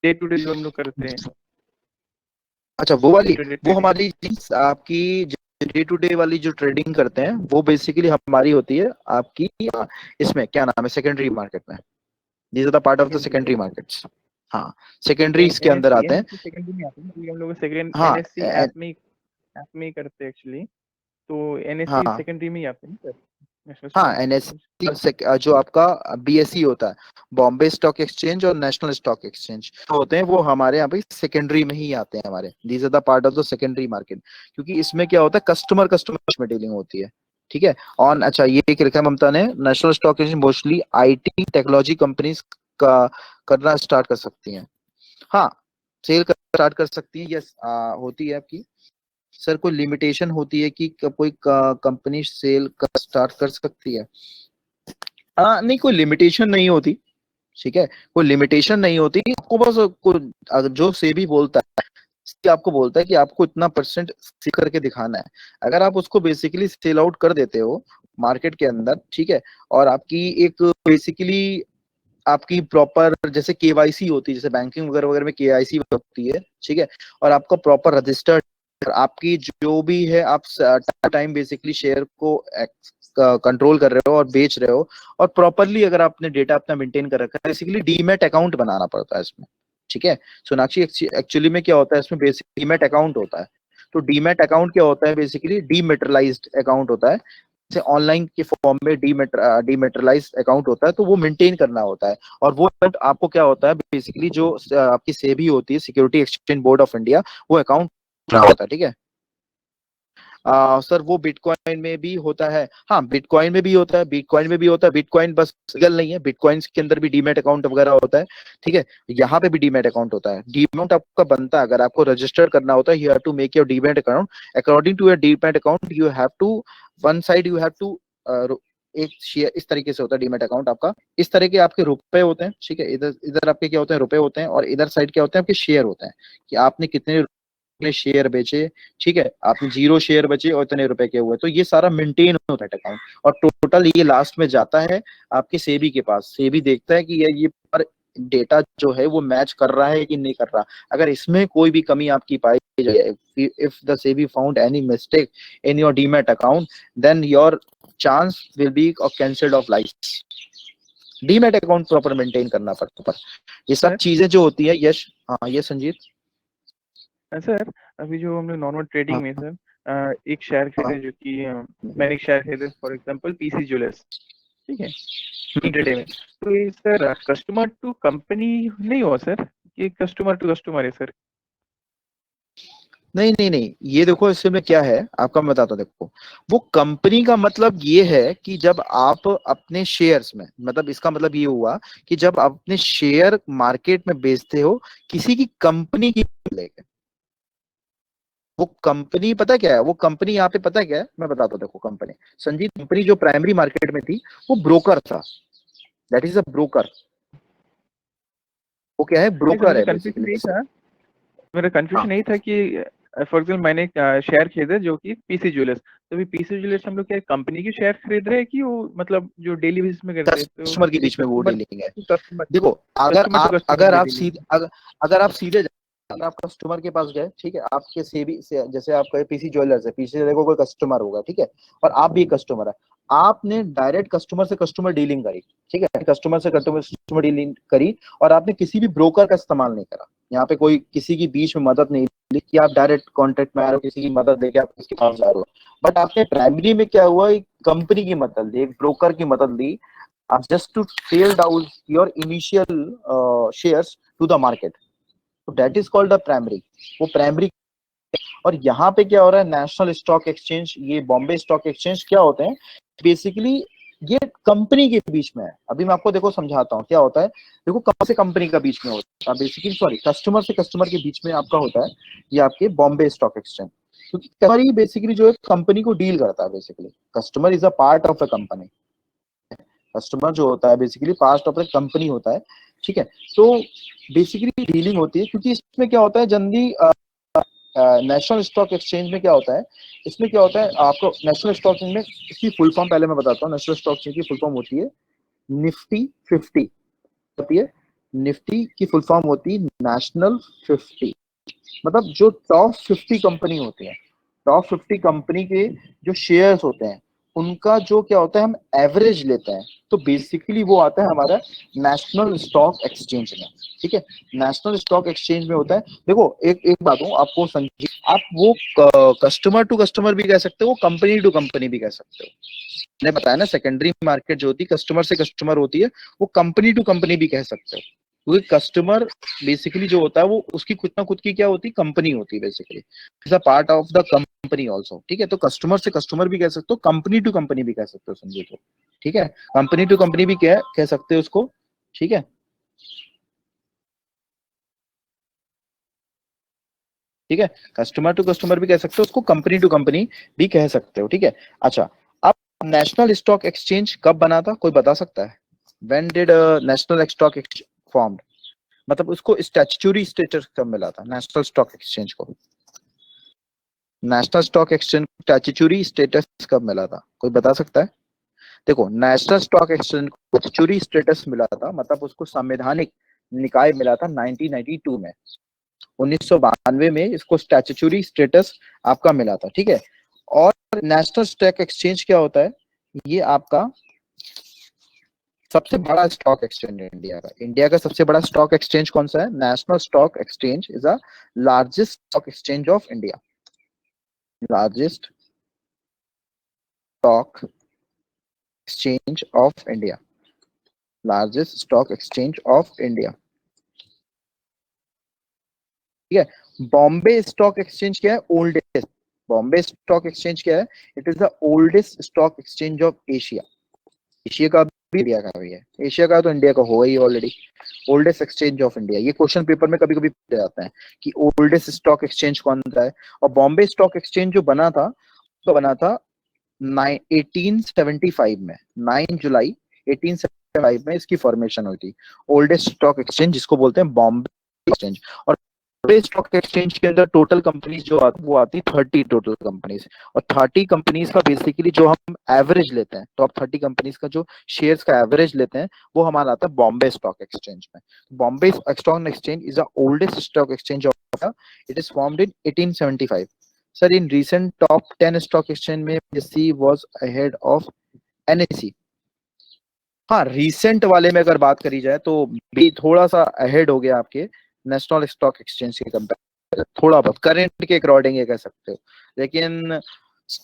डे टू डे जो हम लोग करते हैं, अच्छा, वो वाली, इंटरडे वो ट्रेडिंग। हमारी आपकी डे टू डे वाली जो ट्रेडिंग करते हैं वो बेसिकली हमारी होती है आपकी इसमें क्या नाम है, सेकेंडरी मार्केट में। These are the part of the secondary secondary में? मार्केट्स। हाँ, सेकेंडरी इसके अंदर एनएससी आते हैं। एनएससी सेकेंडरी में आते हैं, क्योंकि हम लोग सेकेंड हाँ एनएससी ऐप में ही करते हैं एक्चुअली। तो एनएससी हाँ सेकेंडरी में ही आते हैं सर, नेशनल स्टॉक हाँ, एक्सचेंज। एनएससी जो आपका बीएसई होता है, बॉम्बे स्टॉक एक्सचेंज और नेशनल स्टॉक एक्सचेंज होते हैं, वो हमारे यहाँ पे सेकेंडरी में ही आते हैं हमारे। These are the part of the secondary market, क्योंकि इसमें क्या होता है, कस्टमर कस्टमर में डीलिंग होती है। ठीक है, ऑन, अच्छा ये एक लिखा है ममता ने, national stock exchange mostly IT technology companies का करना स्टार्ट कर सकती हैं। हाँ, सेल कर स्टार्ट कर सकती है, यस, होती है आपकी। सर कोई लिमिटेशन होती है कि कोई कंपनी सेल कर स्टार्ट कर सकती है? नहीं, कोई लिमिटेशन नहीं होती। ठीक है, कोई लिमिटेशन नहीं होती आपको, बस जो सेबी बोलता है, सेबी आपको बोलता है कि आपको इतना परसेंट सेल करके दिखाना है। अगर आप उसको बेसिकली सेल आउट कर देते हो मार्केट के अंदर, ठीक है, और आपकी एक बेसिकली आपकी प्रॉपर जैसे केवाईसी होती है, जैसे बैंकिंग वगैरह वगैरह में केवाईसी होती है, ठीक है, और आपका प्रॉपर रजिस्टर्ड आपकी जो भी है, आप टाइम बेसिकली शेयर को कंट्रोल कर रहे हो और बेच रहे हो, और प्रॉपरली अगर आपने डेटा अपना मेंटेन कर रखा है, बेसिकली डीमैट अकाउंट बनाना पड़ता है इसमें, ठीक है। सोनाक्षी, एक्चुअली में क्या होता है इसमें, बेसिक डीमैट अकाउंट होता है। तो डीमैट अकाउंट क्या होता है, बेसिकली डीमेटरलाइज्ड अकाउंट होता है, जैसे ऑनलाइन के फॉर्म में डीमेटरलाइज्ड अकाउंट होता है, तो वो मेंटेन करना होता है। और वो account आपको क्या होता है, बेसिकली जो आपकी सेबी होती है, security exchange board of India, वो अकाउंट होता है, ठीक है। सर वो बिटकॉइन में भी होता है, हाँ बिटकॉइन में भी होता है, बिटकॉइन में भी होता है। बिटकॉइन बस लीगल नहीं है, बिटकॉइन के अंदर भी डीमैट अकाउंट वगैरह होता है, ठीक है। यहाँ पे भी डीमैट अकाउंट होता है। डीमैट आपका बनता है, अगर आपको रजिस्टर करना होता है, you have to make your demat account. According to your demat account you have to, one side you have to, एक शेयर इस तरीके से होता है डीमैट अकाउंट आपका। इस तरह के आपके रुपए होते हैं, ठीक है। इधर इधर आपके क्या होते हैं, रुपए होते हैं, और इधर साइड क्या होते हैं, आपके शेयर होते हैं, कि आपने कितने अपने शेयर बेचे, ठीक है। आपने 0 शेयर बचे और इतने रुपए के हुए, तो ये सारा मेंटेन होता है अकाउंट, और टोटल ये लास्ट में जाता है आपके सेबी के पास। सेबी देखता है कि ये पर डेटा जो है वो मैच कर रहा है कि नहीं कर रहा। अगर इसमें कोई भी कमी आपकी पाई जाए, if the SEBI found any mistake in your demat account, then your chance will be cancelled of license. Demat account proper maintain करना पड़ता है। ये सब सर चीजें जो होती है, यश, हाँ ये संजीत। सर अभी जो हम लोग नॉर्मल ट्रेडिंग में हाँ, सर एक शेयर खरीदे, जो कि मैंने एक शेयर खरीदे फॉर एग्जांपल पीसी ज्वेलर्स, ठीक है, इंट्राडे में। तो ये सर कस्टमर टू कंपनी नहीं हुआ सर, ये कस्टमर टू कस्टमर है सर? नहीं नहीं नहीं, ये देखो इसमें क्या है, आपका मैं बताता हूँ। देखो, वो कंपनी का मतलब ये है कि जब आप अपने शेयर्स में, मतलब इसका मतलब ये हुआ कि जब आप अपने शेयर मार्केट में बेचते हो किसी की कंपनी की लेके, वो कंपनी पता क्या है, वो कंपनी यहाँ पे पता क्या है, मैं बताता हूँ। देखो कंपनी, संजीत, कंपनी जो प्राइमरी मार्केट में थी वो ब्रोकर था, दैट इज अ ब्रोकर। वो क्या है, नहीं सर, ब्रोकर मुझे है कंफ्यूजन बेसिकली। नहीं था, मेरा हाँ, कंफ्यूजन नहीं था कि फॉर एग्जाम्पल मैंने एक शेयर खरीदा जो कि पीसी ज्वेलर्स, तो भी पीसी ज्वेलर्स हम लोग क्या कंपनी के शेयर खरीद रहे हैं कि वो मतलब जो डेली बेसिस में करते हैं, तो कस्टमर के एक बीच में वो कस्टमर डीलिंग है। टू कस्टमर, देखो, अगर कस्टमर टू आप कस्टमर अगर की आप डीलिंग। सीधे अगर आप सीधे अगर आप कस्टमर के पास गए, ठीक है, आपके सेबी से, जैसे आपका पीसी ज्वेलर्स है, पीसी ज्वेलर को कोई कस्टमर होगा, ठीक है, और आप भी कस्टमर है, आपने डायरेक्ट कस्टमर से कस्टमर डीलिंग करी, ठीक है, कस्टमर से कस्टमर डीलिंग करी, और आपने किसी भी ब्रोकर का इस्तेमाल नहीं करा। यहाँ पे कोई किसी की बीच में मदद नहीं ली कि आप डायरेक्ट कॉन्टेक्ट में आ रहे हो, किसी की मदद लेके आप किसके पास जा रहे हो। बट आपने प्राइमरी में क्या हुआ, एक कंपनी की मदद ली, एक ब्रोकर की मदद ली, just to sell down your initial shares to the market, so that is called the primary। वो प्राइमरी। और यहाँ पे क्या हो रहा है, नेशनल स्टॉक एक्सचेंज, ये बॉम्बे स्टॉक एक्सचेंज क्या होते हैं, बेसिकली ये कंपनी के बीच में है। अभी मैं आपको देखो समझाता हूँ क्या होता है। देखो, कौन से कंपनी का बीच में होता है, बेसिकली सॉरी, कस्टमर से कस्टमर के बीच में आपका होता है ये आपके बॉम्बे स्टॉक एक्सचेंज। क्योंकि कस्टमर ही बेसिकली जो है कंपनी को डील करता है, basically customer is a part of a company. Customer जो होता है basically part of the company होता है, ठीक है। तो बेसिकली डीलिंग होती है, क्योंकि इसमें क्या होता है जनरली, नेशनल स्टॉक एक्सचेंज में क्या होता है, इसमें क्या होता है आपको, नेशनल स्टॉक एक्सचेंज में इसकी फुल फॉर्म पहले मैं बताता हूँ। नेशनल स्टॉक एक्सचेंज की फुल फॉर्म होती है निफ्टी 50, होती है निफ्टी की फुल फॉर्म होती है नेशनल 50। मतलब जो टॉप 50 कंपनी होती है, टॉप 50 कंपनी के जो शेयर्स होते हैं, उनका जो क्या होता है, हम एवरेज लेते हैं, तो बेसिकली वो आता है हमारा नेशनल स्टॉक एक्सचेंज में, ठीक है। नेशनल स्टॉक एक्सचेंज में होता है। देखो, एक एक बात हूँ आपको संजीव, आप वो कस्टमर टू कस्टमर भी कह सकते हो, कंपनी टू कंपनी भी कह सकते हो। मैंने बताया ना, सेकेंडरी मार्केट जो होती है कस्टमर से कस्टमर होती है, वो कंपनी टू कंपनी भी कह सकते हो, क्योंकि कस्टमर बेसिकली जो होता है वो उसकी खुद ना खुद की क्या होती है, कंपनी होती है, basically is a part of the company also, ठीक है। तो कस्टमर से कस्टमर भी कह सकते हो, कंपनी टू कंपनी भी कह सकते हो, समझे तो, ठीक है। कंपनी टू कंपनी भी कह सकते हो उसको, ठीक है, ठीक है। कस्टमर टू कस्टमर भी कह सकते हो उसको, कंपनी टू कंपनी भी कह सकते हो, ठीक है। अच्छा, अब नेशनल स्टॉक एक्सचेंज कब बना था, कोई बता सकता है? When did national stock exchange formed, मतलब उसको स्टैट्यूटरी स्टेटस कब मिला था नेशनल स्टॉक एक्सचेंज को? National stock exchange statutory status कब मिला था, कोई बता सकता है? देखो, नेशनल स्टॉक एक्सचेंज को स्टैट्यूटरी स्टेटस मिला था, मतलब उसको संवैधानिक निकाय मिला था 1992 में। 1992 में इसको स्टैट्यूटरी स्टेटस आपका मिला था, ठीक है। और नेशनल स्टॉक एक्सचेंज क्या होता है, ये आपका सबसे बड़ा स्टॉक एक्सचेंज है इंडिया का। इंडिया का सबसे बड़ा स्टॉक एक्सचेंज कौन सा है? National stock exchange is the largest stock exchange of India, largest stock exchange of India, largest stock exchange of India, ठीक है। बॉम्बे स्टॉक एक्सचेंज क्या है? ओल्डेस्ट। बॉम्बे स्टॉक एक्सचेंज क्या है? It is the oldest stock exchange of Asia. Asia का भी, India का भी है। एशिया का तो इंडिया का होगा ही already. Oldest exchange of India, ये क्वेश्चन पेपर में कभी कभी पूछे जाते हैं कि ओल्डेस्ट स्टॉक एक्सचेंज कौन सा है। और बॉम्बे स्टॉक एक्सचेंज जो बना था, तो बना था 1875 में, 9 जुलाई 1875 में इसकी फॉर्मेशन हुई थी। ओल्डेस्ट स्टॉक एक्सचेंज जिसको बोलते हैं बॉम्बे एक्सचेंज। और बॉम्बे स्टॉक एक्सचेंज के अंदर टोटल कंपनीज जो आती वो आती 30 टोटल कंपनीज। और 30 कंपनीज का बेसिकली जो हम एवरेज लेते हैं, टॉप 30 कंपनीज का जो शेयर्स का एवरेज लेते हैं, वो हमारा आता है बॉम्बे स्टॉक एक्सचेंज में। Bombay stock exchange is the oldest stock exchange of India. It is formed in 1875। Sir, in recent top 10 stock exchange में BSE was ahead of NSE। हाँ, रिसेंट वाले में अगर बात करी जाए तो भी थोड़ा सा अहेड हो गया आपके नेशनल स्टॉक एक्सचेंज के कंपेयर, थोड़ा बहुत करंट के अकॉर्डिंग ये कह सकते हो। लेकिन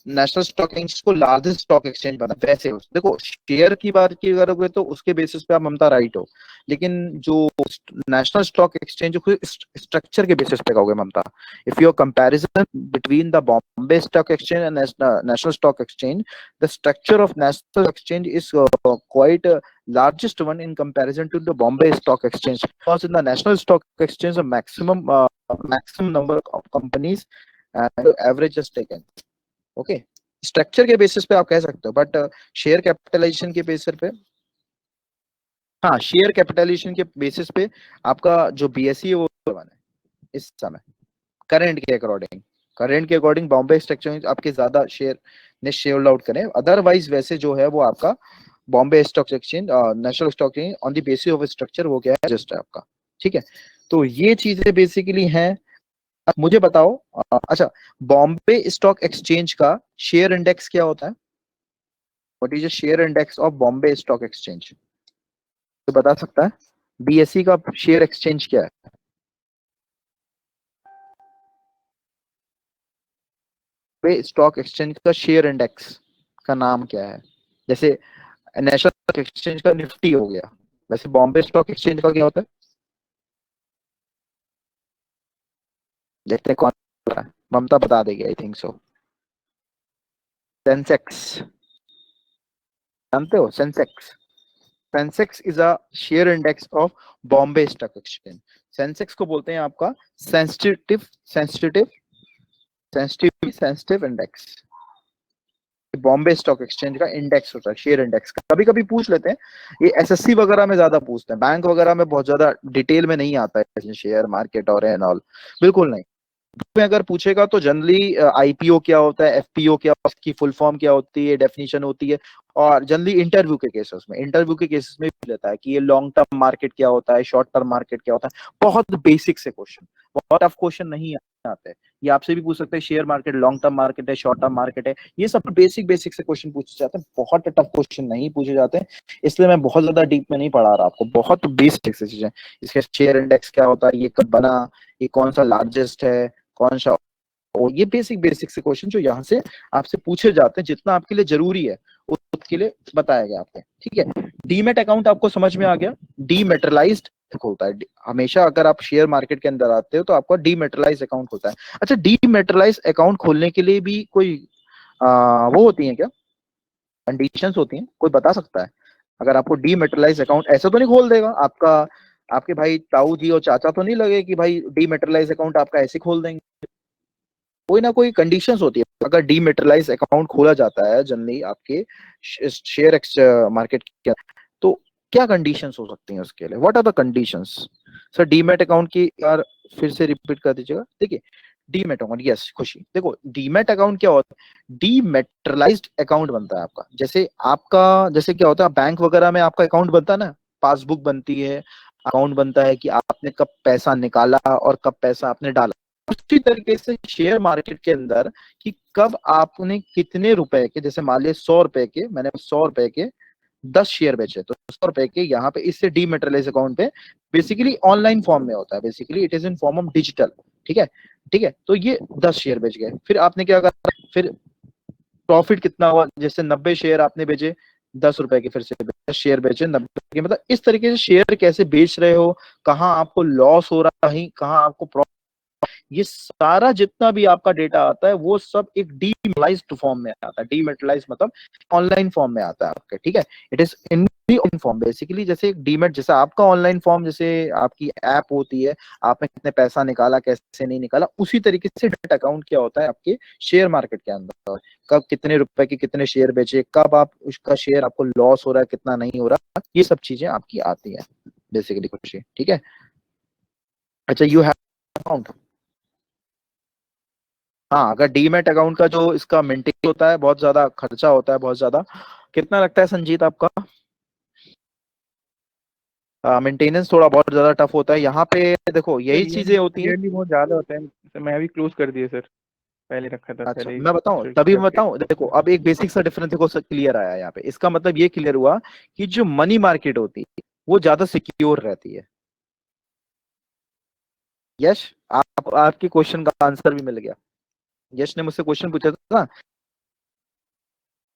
नेशनल स्टॉक एक्सचेंज को लार्जेस्ट स्टॉक एक्सचेंज बना। वैसे देखो, शेयर की बात की करोगे तो उसके बेसिस पे आप ममता राइट हो, लेकिन जो नेशनल स्टॉक एक्सचेंज स्ट्रक्चर के बेसिस पे कहोगे Mamta. If your comparison between the Bombay stock exchange and national stock exchange, the structure of national exchange is quite largest one in comparison to the Bombay Stock Exchange, because in the national stock exchange the maximum number of companies and average is taken। Okay, structure के basis पे आप कह सकते हो, but share capitalisation के basis पे, हाँ share capitalisation के बेसिस पे आपका जो बीएसई है वो है इस समय करंट के अकॉर्डिंग बॉम्बे स्टॉक एक्सचेंज आपके ज्यादा शेयर ने शेयर आउट करें। अदरवाइज वैसे जो है वो आपका Bombay stock exchange, national stock exchange on the basis of structure वो क्या है, जस्ट है आपका, ठीक है। तो ये चीजें बेसिकली हैं। अब मुझे बताओ, अच्छा, बॉम्बे स्टॉक एक्सचेंज का शेयर इंडेक्स क्या होता है? What is the share index of Bombay stock exchange? तो बता सकता है? बीएसई का शेयर एक्सचेंज क्या है? बॉम्बे स्टॉक एक्सचेंज का शेयर इंडेक्स का नाम क्या है? जैसे नेशनल स्टॉक एक्सचेंज का निफ्टी हो गया, वैसे बॉम्बे स्टॉक एक्सचेंज का क्या होता है? देखते हैं कौन बता रहा है। ममता बता देगी, आई थिंक सो। सेंसेक्स, जानते हो Sensex? Sensex is a share index of Bombay stock exchange. Sensex को बोलते हैं आपका sensitive sensitive sensitive sensitive index. Bombay stock exchange का इंडेक्स होता है, शेयर इंडेक्स का। कभी कभी पूछ लेते हैं, ये एसएससी वगैरह में ज्यादा पूछते हैं, बैंक वगैरह में बहुत ज्यादा डिटेल में नहीं आता है शेयर मार्केट और एंड ऑल, बिल्कुल नहीं। में अगर पूछेगा तो जनरली आईपीओ क्या होता है, एफपीओ क्या, उसकी फुल फॉर्म क्या होती है, डेफिनेशन होती है। और जनरली इंटरव्यू के केसेस में भी लेता है कि ये लॉन्ग टर्म मार्केट क्या होता है, शॉर्ट टर्म मार्केट क्या होता है। बहुत बेसिक से क्वेश्चन, बहुत टफ क्वेश्चन नहीं आते हैं। ये आपसे भी पूछ सकते हैं share market long term market है, शॉर्ट टर्म मार्केट है, ये सब बेसिक से क्वेश्चन पूछे जाते हैं, बहुत टफ क्वेश्चन नहीं पूछे जाते हैं। इसलिए मैं बहुत ज्यादा डीप में नहीं पढ़ा रहा आपको, बहुत बेसिक से चीजें। इसके शेयर इंडेक्स क्या होता है, ये कब बना, ये कौन सा लार्जेस्ट है, कौन सा, और ये बेसिक से क्वेश्चन जो यहाँ से आपसे पूछे जाते हैं, जितना आपके लिए जरूरी है उसके लिए बताया गया आपको, ठीक है। डीमेट अकाउंट आपको समझ में आ गया? डीमेटरलाइज्ड होता है हमेशा, अगर आप शेयर मार्केट के अंदर आते हो तो आपका डीमेटरलाइज अकाउंट होता है। अच्छा, डीमेटरलाइज अकाउंट खोलने के लिए भी कोई वो होती है क्या, कंडीशंस होती हैं? कोई बता सकता है? अगर आपको डीमेटरलाइज अकाउंट, ऐसा तो नहीं खोल देगा आपका, आपके भाई ताऊ जी और चाचा तो नहीं लगे कि भाई डीमेटरलाइज अकाउंट आपका ऐसे खोल देंगे? कोई ना कोई कंडीशंस होती है। अगर डीमेटरलाइज अकाउंट खोला जाता है जनरली आपके शेयर मार्केट के, तो क्या कंडीशंस हो सकती हैं उसके लिए? What are the conditions? Sir demat account की यार फिर से रिपीट कर दीजिएगा। देखिए, डीमेट अकाउंट, यस खुशी, देखो डीमेट अकाउंट क्या होता है? डीमेटरलाइज्ड अकाउंट बनता है आपका। जैसे आपका, जैसे क्या होता है बैंक वगैरह में आपका अकाउंट बनता है ना, पासबुक बनती है, अकाउंट बनता है कि आपने कब पैसा निकाला और कब पैसा आपने डाला। उसी तरीके से शेयर मार्केट के अंदर कि कब आपने कितने रुपए के, जैसे मान लिया 100 रुपए के, मैंने 100 रुपए के 10 शेयर बेचे, तो 100 रुपए के यहाँ पे इससे डीमेटेरियलाइज अकाउंट पे बेसिकली ऑनलाइन फॉर्म में होता है, basically it is in form of digital. ठीक है, ठीक है। तो ये 10 शेयर बेच गए, फिर आपने क्या करा, फिर प्रॉफिट कितना हुआ, जैसे 90 शेयर आपने बेचे 10 रुपए के, फिर से 10 शेयर बेचे 90 के। मतलब इस तरीके से शेयर कैसे बेच रहे हो, कहाँ आपको लॉस हो रहा है, कहाँ आपको, ये सारा जितना भी आपका डेटा आता है वो सब एक डीमेटलाइज्ड फॉर्म में आता है। डीमेटलाइज मतलब ऑनलाइन फॉर्म में आता है आपके। ठीक है, it is in on form basically, जैसे एक डीमेट, जैसे आपका ऑनलाइन फॉर्म, जैसे आपकी ऐप होती है, आपने कितने पैसा निकाला कैसे नहीं निकाला, उसी तरीके से डेट अकाउंट क्या होता है आपके शेयर मार्केट के अंदर, कब कितने रुपए के कितने शेयर बेचे, कब आप उसका शेयर आपको लॉस हो रहा है कितना नहीं हो रहा, ये सब चीजें आपकी आती है बेसिकली खुशी। ठीक है, अच्छा, यू हैव अकाउंट। हाँ, अगर डीमेट अकाउंट का जो इसका मेंटेन होता है, बहुत ज्यादा खर्चा होता है, बहुत ज्यादा। कितना लगता है संजीत आपका? मेंटेनेंस थोड़ा बहुत ज्यादा टफ होता है यहाँ पे। देखो यही चीजें होती हैं। ईयरली बहुत ज्यादा होता है सर, मैं अभी क्लोज कर दिया सर, पहले रखा था अच्छा, सैलरी मैं बताऊं, स्विच तभी मैं करके। बताऊं। देखो अब एक बेसिक सा डिफरेंस देखो क्लियर आया यहाँ पे। इसका मतलब ये क्लियर हुआ कि जो मनी मार्केट होती है वो ज्यादा सिक्योर रहती है। यश, आपके क्वेश्चन का आंसर भी मिल गया। यश ने मुझसे क्वेश्चन पूछा था ना,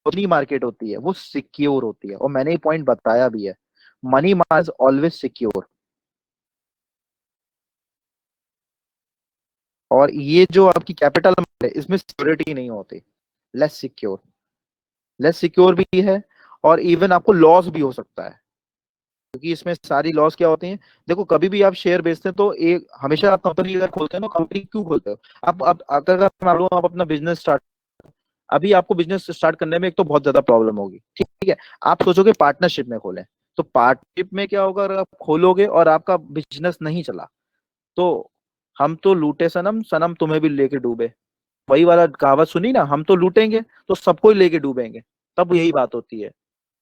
मनी मार्केट होती है वो सिक्योर होती है, और मैंने ये पॉइंट बताया भी है, मनी मार्केट ऑलवेज सिक्योर। और ये जो आपकी कैपिटल है इसमें सिक्योरिटी नहीं होती, लेस सिक्योर, लेस सिक्योर भी है, और इवन आपको लॉस भी हो सकता है, क्योंकि इसमें सारी लॉस क्या होती हैं। देखो कभी भी आप शेयर बेचते हैं तो एक हमेशा आप कंपनी अगर खोलते हैं ना, कंपनी क्यों खोलते हो आप अगर मान लो आप अपना बिजनेस स्टार्ट, अभी आपको बिजनेस स्टार्ट करने में एक तो बहुत ज्यादा प्रॉब्लम होगी। ठीक है, आप सोचोगे पार्टनरशिप में खोलें, तो पार्टनरशिप में क्या होगा, अगर आप खोलोगे और आपका बिजनेस नहीं चला तो हम तो लूटे सनम, सनम तुम्हें भी लेके डूबे, वही वाला कहावत सुनी ना, हम तो लूटेंगे तो सबको ही लेके डूबेंगे, तब यही बात होती है।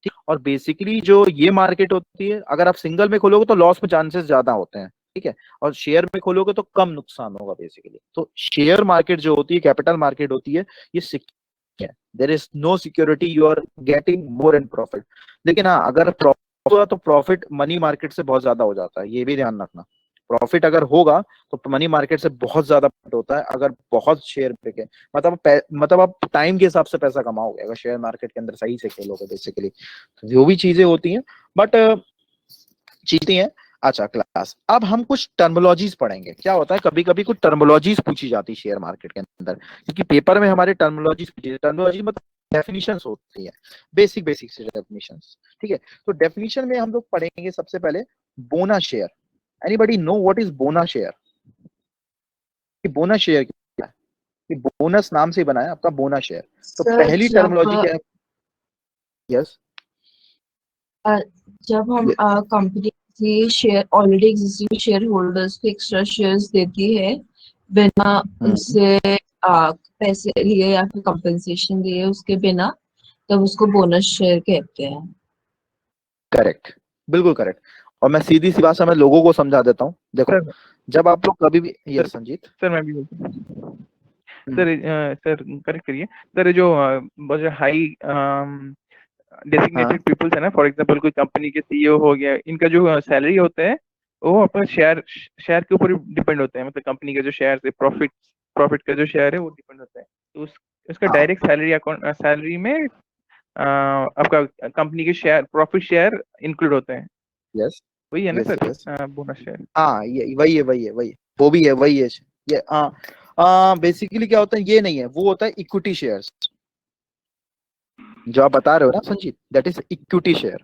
ठीक, और बेसिकली जो ये मार्केट होती है, अगर आप सिंगल में खोलोगे तो लॉस में चांसेस ज्यादा होते हैं। ठीक है, और शेयर में खोलोगे तो कम नुकसान होगा बेसिकली। तो शेयर मार्केट जो होती है, कैपिटल मार्केट होती है, ये सिक्योर है, there is no security, you are getting more in profit. लेकिन हाँ, अगर प्रॉफिट हुआ तो प्रॉफिट मनी मार्केट से बहुत ज्यादा हो जाता है, ये भी ध्यान रखना। प्रॉफिट अगर होगा तो मनी मार्केट से बहुत ज्यादा profit होता है, अगर बहुत शेयर बिके, मतलब आप टाइम के हिसाब से पैसा कमाओगे अगर शेयर मार्केट के अंदर सही से खेलोगे बेसिकली। जो भी चीजें होती हैं, बट चीजें हैं। अच्छा क्लास, अब हम कुछ टर्मिनोलॉजीज पढ़ेंगे। क्या होता है, कभी कभी कुछ टर्मिनोलॉजीज पूछी जाती है शेयर मार्केट के अंदर, क्योंकि पेपर में हमारे टर्मिनोलॉजीज पूछी जाती है। टर्मिनोलॉजी मतलब डेफिनेशंस होती है, बेसिक बेसिक से डेफिनेशंस। ठीक है, तो डेफिनेशन में हम लोग पढ़ेंगे सबसे पहले बोना share. Anybody know what is बोना शेयर? बोनस शेयर क्या है? कि बोनस नाम से बना है आपका बोनस शेयर। तो सर पहली टर्मिनोलॉजी क्या है? यस, जब हम कंपनी की share already existing share holders को एक्स्ट्रा शेयर्स देती है बिना उनसे पैसे लिए या फिर कंपनसेशन लिए उसके बिना, तब उसको बोनस शेयर कहते हैं। करेक्ट, बिल्कुल करेक्ट। और मैं सीधी सी भाषा में लोगों को समझा देता हूँ। देखो सर जब आप लोग कभी भी, यस संजीत, सर मैं भी बोलता हूँ सर, सर करेक्ट करिए सर, जो बहुत हाई डेसिग्नेटेड पीपल्स है ना, फॉर एग्जांपल कोई कंपनी के सीईओ हो गया, इनका जो सैलरी होता है वो अपना शेयर शेयर के ऊपर ही डिपेंड होता है, मतलब कंपनी का जो शेयर है, प्रॉफिट प्रॉफिट का जो शेयर है वो डिपेंड होता है, तो उसका हाँ, डायरेक्ट सैलरी अकाउंट सैलरी में आपका कंपनी के शेयर प्रॉफिट शेयर इंक्लूड होते हैं, यस वही है ना yes sir, yes, bonus share. हाँ, ये वही है, वही है, वही वो भी है, वही है ये। बेसिकली क्या होता है, ये नहीं है, वो होता है इक्विटी शेयर्स, जो आप बता रहे हो ना Sanjeet, that is equity share.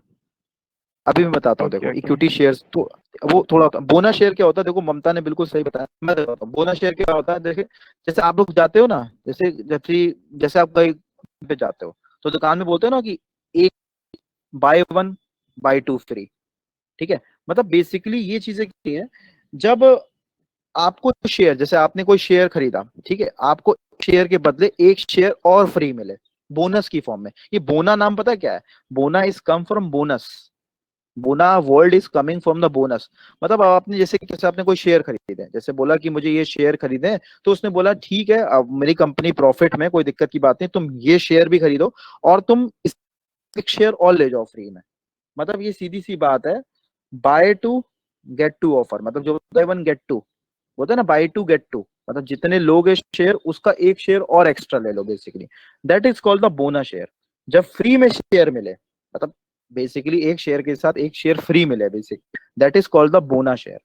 अभी मैं बताता हूँ, ओके देखो ओके इक्विटी शेयर्स तो वो थोड़ा होता है। बोनस शेयर क्या होता है, देखो ममता ने बिल्कुल सही बताया, मैं बताता हूँ बोनस शेयर क्या होता है। देखिए जैसे आप लोग जाते हो ना, जैसे जैसे जैसे आप कहीं पे जाते हो तो दुकान में बोलते हो ना कि एक by one by two free. ठीक है, मतलब बेसिकली ये चीजें क्या है, जब आपको शेयर, जैसे आपने कोई शेयर खरीदा, ठीक है, आपको शेयर के बदले एक शेयर और फ्री मिले बोनस की फॉर्म में। ये बोना नाम पता है क्या है? बोना इज कम फ्रॉम बोनस। बोना world is coming from the bonus. मतलब आपने जैसे आपने कोई शेयर खरीदे, जैसे बोला कि मुझे ये शेयर खरीदे, तो उसने बोला ठीक है अब मेरी कंपनी प्रॉफिट में, कोई दिक्कत की बात नहीं, तुम ये शेयर भी खरीदो और तुम एक शेयर और ले जाओ फ्री में। मतलब ये सीधी सी बात है, buy to get to offer, मतलब जो बाय वन गेट टू होता है ना, बाय टू गेट टू, मतलब जितने लोग शेयर उसका एक शेयर और एक्स्ट्रा ले लो basically, that is called the bonus share. जब फ्री में शेयर मिले, मतलब बेसिकली एक शेयर के साथ एक शेयर फ्री मिले basically, that is called the bonus share.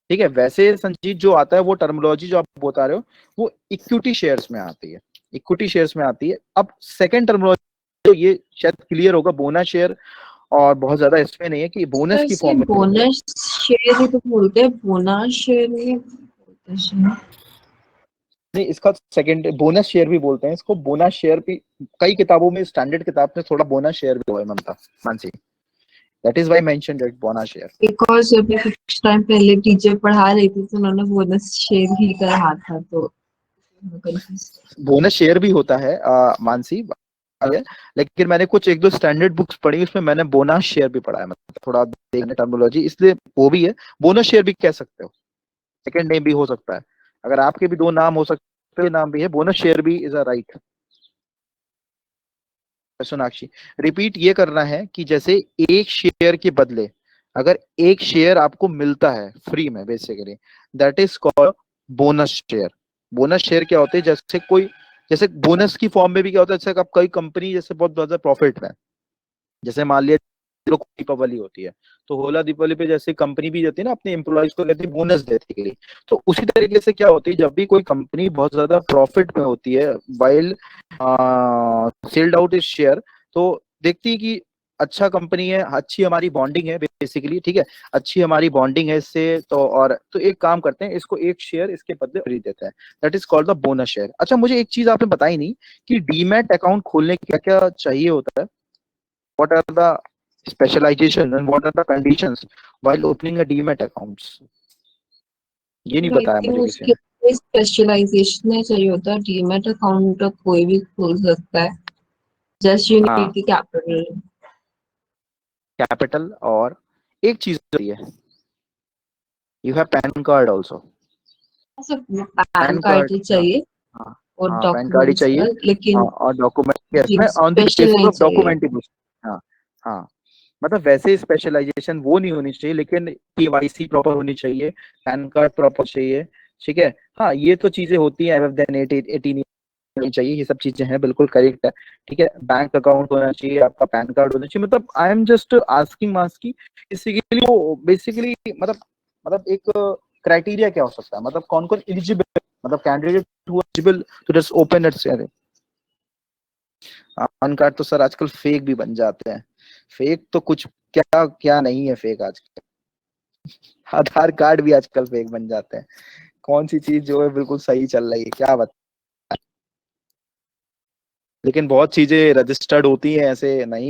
ठीक है, वैसे संजीत जो आता है वो टर्मिनोलॉजी जो आप बता रहे हो वो इक्विटी शेयर्स में आती है, इक्विटी शेयर्स में आती है। अब सेकंड टर्मिनोलॉजी, तो ये शायद क्लियर होगा, बोनस शेयर, और बहुत ज्यादा इसमें नहीं है कि बोनस की इसे फॉर्म में मिलेगा। बोनस शेयर ही तो बोलते हैं, बोनस शेयर नहीं बोलते हैं। नहीं, इसका सेकंड बोनस शेयर भी बोलते हैं इसको, बोनस शेयर भी कई किताबों में, स्टैंडर्ड किताब में थोड़ा बोनस शेयर भी हुआ है, Mamta Manasi, that is why mentioned it bonus share. Because अभी कुछ टाइम पहले टीचर पढ़ा रही थी तो उन्होंने बोनस शेयर ही कहा था, तो बोनस शेयर भी होता है मानसी, लेकिन मैंने कुछ एक दो स्टैंडर्ड बुक्स पढ़ी, उसमें मैंने बोनस शेयर भी पढ़ा है, मतलब थोड़ा देखने टर्मिनोलॉजी, इसलिए वो भी है, बोनस शेयर भी कह सकते हो, सेकंड नेम भी हो सकता है, अगर आपके भी दो नाम हो सकते हैं, नाम भी है, बोनस शेयर भी is a right. Sonakshi, repeat ये करना है कि जैसे एक शेयर के बदले अगर एक शेयर आपको मिलता है फ्री में basically, that is called bonus share. Bonus share क्या होते हैं, जैसे कोई, जैसे बोनस की फॉर्म में भी क्या होता है, जैसे आप कई कंपनी जैसे बहुत ज्यादा प्रॉफिट में, जैसे मान लिया लोग दीपावली होती है, तो होला दीपावली पे जैसे कंपनी भी देती है ना अपने एम्प्लॉयज को कहती है बोनस देने के लिए, तो उसी तरीके से क्या होती है, जब भी कोई कंपनी बहुत ज्यादा प्रॉफिट में होती है while sailed out is share, तो देखती है कि अच्छा कंपनी है, अच्छी हमारी बॉन्डिंग है बेसिकली, ठीक है, अच्छी हमारी बॉन्डिंग है इससे, तो एक काम करते हैं, इसको एक शेयर इसके बदले खरीद देते हैं, that is called the bonus share. अच्छा, मुझे एक चीज आपने बताई नहीं कि डीमैट अकाउंट खोलने के क्या क्या चाहिए होता है, what are the specialization and what are the conditions while opening a demat accounts, ये नहीं आई बताया थिंक मुझे किसी उसके ने। लिए स्पेशलाइजेशन नहीं चाहिए होता है। डीमैट अकाउंट तो कोई भी खोल सकता है, जस्ट यू नीड हाँ, द कैपिटल। कैपिटल, और एक चीज होती है, you have PAN card also, PAN PAN card card, ही हाँ, चाहिए हाँ, और हाँ, पैन कार्ड ही डॉक्यूमेंट्स चाहिए, का, हाँ, लेकिन और डॉक्यूमेंट, यस, मैं ऑन द स्पेशल बेसिस नहीं ऑफ चाहिए। डॉक्यूमेंट ही पूछ, हाँ, हाँ, मतलब वैसे स्पेशलाइजेशन वो नहीं होनी चाहिए, लेकिन केवाईसी प्रॉपर होनी चाहिए, पैन कार्ड प्रॉपर चाहिए, ठीक है, हाँ, ये तो चीजें होती हैं, देन 18 होनी चाहिए, ये सब चीजें हैं, बिल्कुल करेक्ट है, ठीक है, बैंक अकाउंट होना चाहिए, आपका पैन कार्ड होना चाहिए, मतलब आई एम जस्ट आस्किंग मास की किसी के लिए वो बेसिकली, मतलब एक क्राइटेरिया क्या हो सकता है, मतलब कौन कौन एलिजिबल, मतलब candidate who eligible to just open its, PAN card तो सर आजकल फेक भी बन जाते हैं, फेक तो कुछ क्या क्या नहीं है फेक आजकल, आधार कार्ड भी आजकल फेक बन जाते हैं, कौन सी चीज जो है बिल्कुल सही चल रही है क्या बता, लेकिन बहुत चीजें रजिस्टर्ड होती हैं ऐसे नहीं।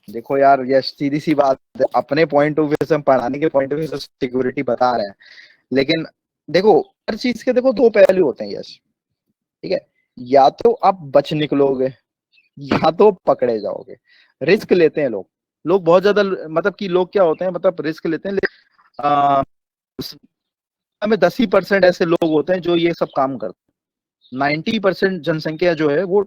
देखो यार, ये सीधी सी बात है, अपने पॉइंट ऑफ व्यू से हम पढ़ाने के पॉइंट ऑफ व्यू से सिक्योरिटी बता रहे हैं, लेकिन देखो हर चीज के देखो दो पहलू होते हैं, यश, ठीक है, या तो आप बच निकलोगे या तो पकड़े जाओगे, रिस्क लेते हैं लोग, लोग बहुत ज्यादा, मतलब कि लोग क्या होते हैं, मतलब रिस्क लेते हैं, में 10% ऐसे लोग होते हैं जो ये सब काम करते हैं, 90% जनसंख्या जो है वो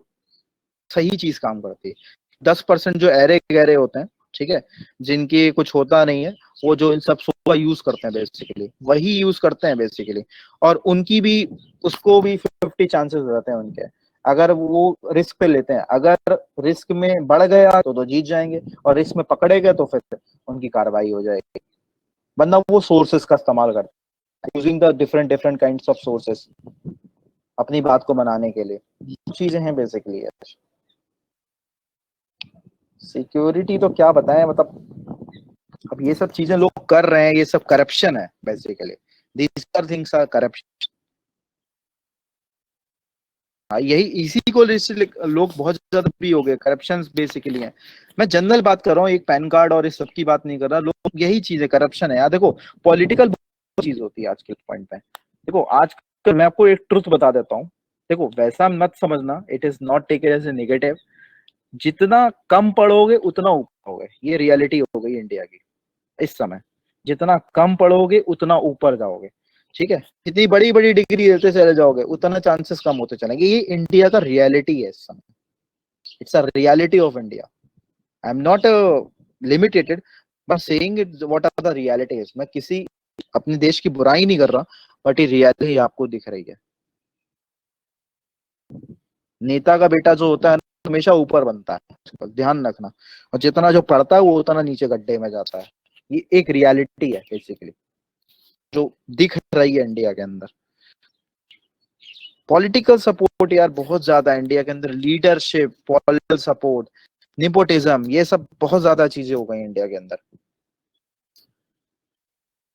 सही चीज काम करती है, 10% जो ऐरे गहरे होते हैं, ठीक है, जिनकी कुछ होता नहीं है, वो जो इन सब का यूज करते हैं बेसिकली, वही यूज करते हैं बेसिकली, और उनकी भी, उसको भी 50 चांसेस रहते हैं उनके, अगर वो रिस्क पे लेते हैं, अगर रिस्क में बढ़ गया तो जीत जाएंगे, और रिस्क में पकड़े गए तो फिर उनकी कार्रवाई हो जाएगी, वरना वो सोर्सेस का इस्तेमाल करते हैं, using the different different kinds of sources अपनी बात को बनाने के लिए, चीजें हैं बेसिकली। सिक्योरिटी तो क्या बताएं, मतलब अब ये सब चीजें लोग कर रहे हैं, ये सब करप्शन है basically, these are things are corruption, यही इसी को लोग बहुत ज्यादा फ्री हो गए, करप्शन बेसिकली है, मैं जनरल बात कर रहा हूँ, एक पैन कार्ड और इस सब की बात नहीं कर रहा, लोग यही चीज है, करप्शन है यार, देखो पॉलिटिकल चीज होती है आज के पॉइंट पे, देखो आजकल मैं आपको एक ट्रुथ बता देता हूँ, देखो वैसा मत समझना, it is not taken as a negative, जितना कम पढ़ोगे उतना ऊपर होगे, ये रियलिटी हो गई इंडिया की इस समय। जितना कम पढ़ोगे उतना ऊपर जाओगे, ठीक है। जितनी बड़ी बड़ी डिग्री लेते चले जाओगे उतना चांसेस कम होते चलेंगे। ये इंडिया का रियलिटी है इस समय, it's a reality of India. I am not limited but saying it what are the realities. मैं किसी अपने देश की बुराई नहीं कर रहा, बट ये रियलिटी आपको दिख रही है। नेता का बेटा जो होता है हमेशा ऊपर बनता है, ध्यान रखना। और जितना जो पढ़ता है वो उतना नीचे गड्ढे में जाता है। ये एक रियलिटी है बेसिकली जो दिख रही है इंडिया के अंदर। पॉलिटिकल सपोर्ट यार बहुत ज्यादा है इंडिया के अंदर, लीडरशिप, पॉलिटिकल सपोर्ट, निपोटिज्म, ये सब बहुत ज्यादा चीजें हो गई इंडिया के अंदर।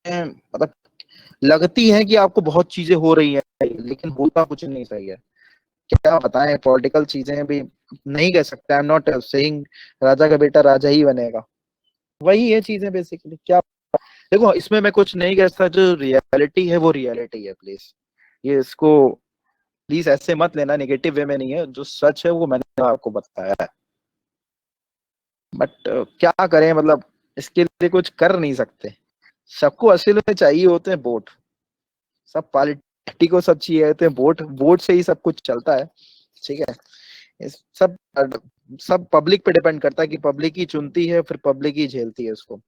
मतलब लगती है कि आपको बहुत चीजें हो रही है लेकिन होता कुछ नहीं सही है। क्या बताएं, पॉलिटिकल चीजें भी नहीं कह सकते। आई एम नॉट सेइंग राजा का बेटा राजा ही बनेगा, वही है चीजें बेसिकली। क्या देखो, इसमें मैं कुछ नहीं कह सकता, जो रियलिटी है वो रियलिटी है। प्लीज ये इसको प्लीज ऐसे मत लेना, नेगेटिव वे में नहीं है, जो सच है वो मैंने आपको बताया है। बट क्या करें, मतलब इसके लिए कुछ कर नहीं सकते। सबको असल में चाहिए होते हैं वोट, सब पार्टी को सब चाहिए होते हैं वोट, वोट से ही सब कुछ चलता है, ठीक है। इस सब पब्लिक पे डिपेंड करता है कि पब्लिक ही चुनती है, फिर पब्लिक ही झेलती है उसको।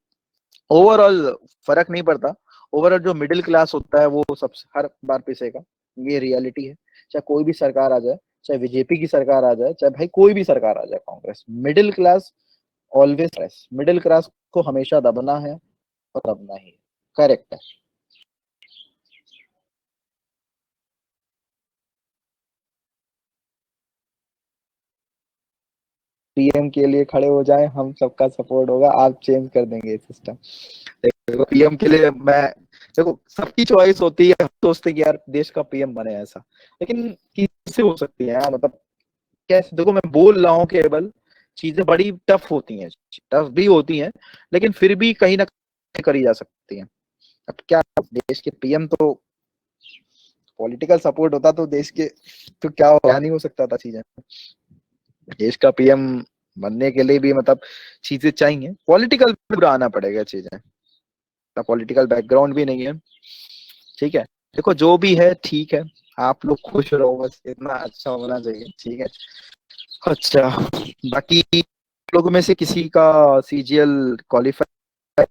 ओवरऑल फर्क नहीं पड़ता। ओवरऑल जो मिडिल क्लास होता है वो सब हर बार पिसेगा, ये रियलिटी है। चाहे कोई भी सरकार आ जाए, चाहे बीजेपी की सरकार आ जाए, चाहे भाई कोई भी सरकार आ जाए, Congress, middle class always, middle class को हमेशा दबना है और दबना ही है। करेक्ट है। पीएम के लिए खड़े हो जाएं, हम सबका सपोर्ट होगा, आप चेंज कर देंगे सिस्टम। देखो पीएम के लिए मैं, देखो सबकी चॉइस होती है, हम सोचते हैं कि यार देश का पीएम बने ऐसा, लेकिन किससे हो सकती है यार, मतलब कैसे। देखो मैं बोल रहा हूँ केवल चीजें बड़ी टफ होती हैं, टफ भी होती हैं, लेकिन फिर भी कहीं ना कहीं करी जा सकती हैं। अब क्या, देश के पीएम तो पॉलिटिकल सपोर्ट होता तो देश के, तो क्या नहीं हो सकता था चीजें। देश का पीएम बनने के लिए भी मतलब चीजें चाहिए, पॉलिटिकल पूरा आना पड़ेगा चीजें, पॉलिटिकल बैकग्राउंड भी नहीं है, ठीक है। देखो जो भी है ठीक है, आप लोग खुश रहो बस, इतना अच्छा होना चाहिए, ठीक है। अच्छा, बाकी लोगों में से किसी का सीजीएल क्वालिफाई,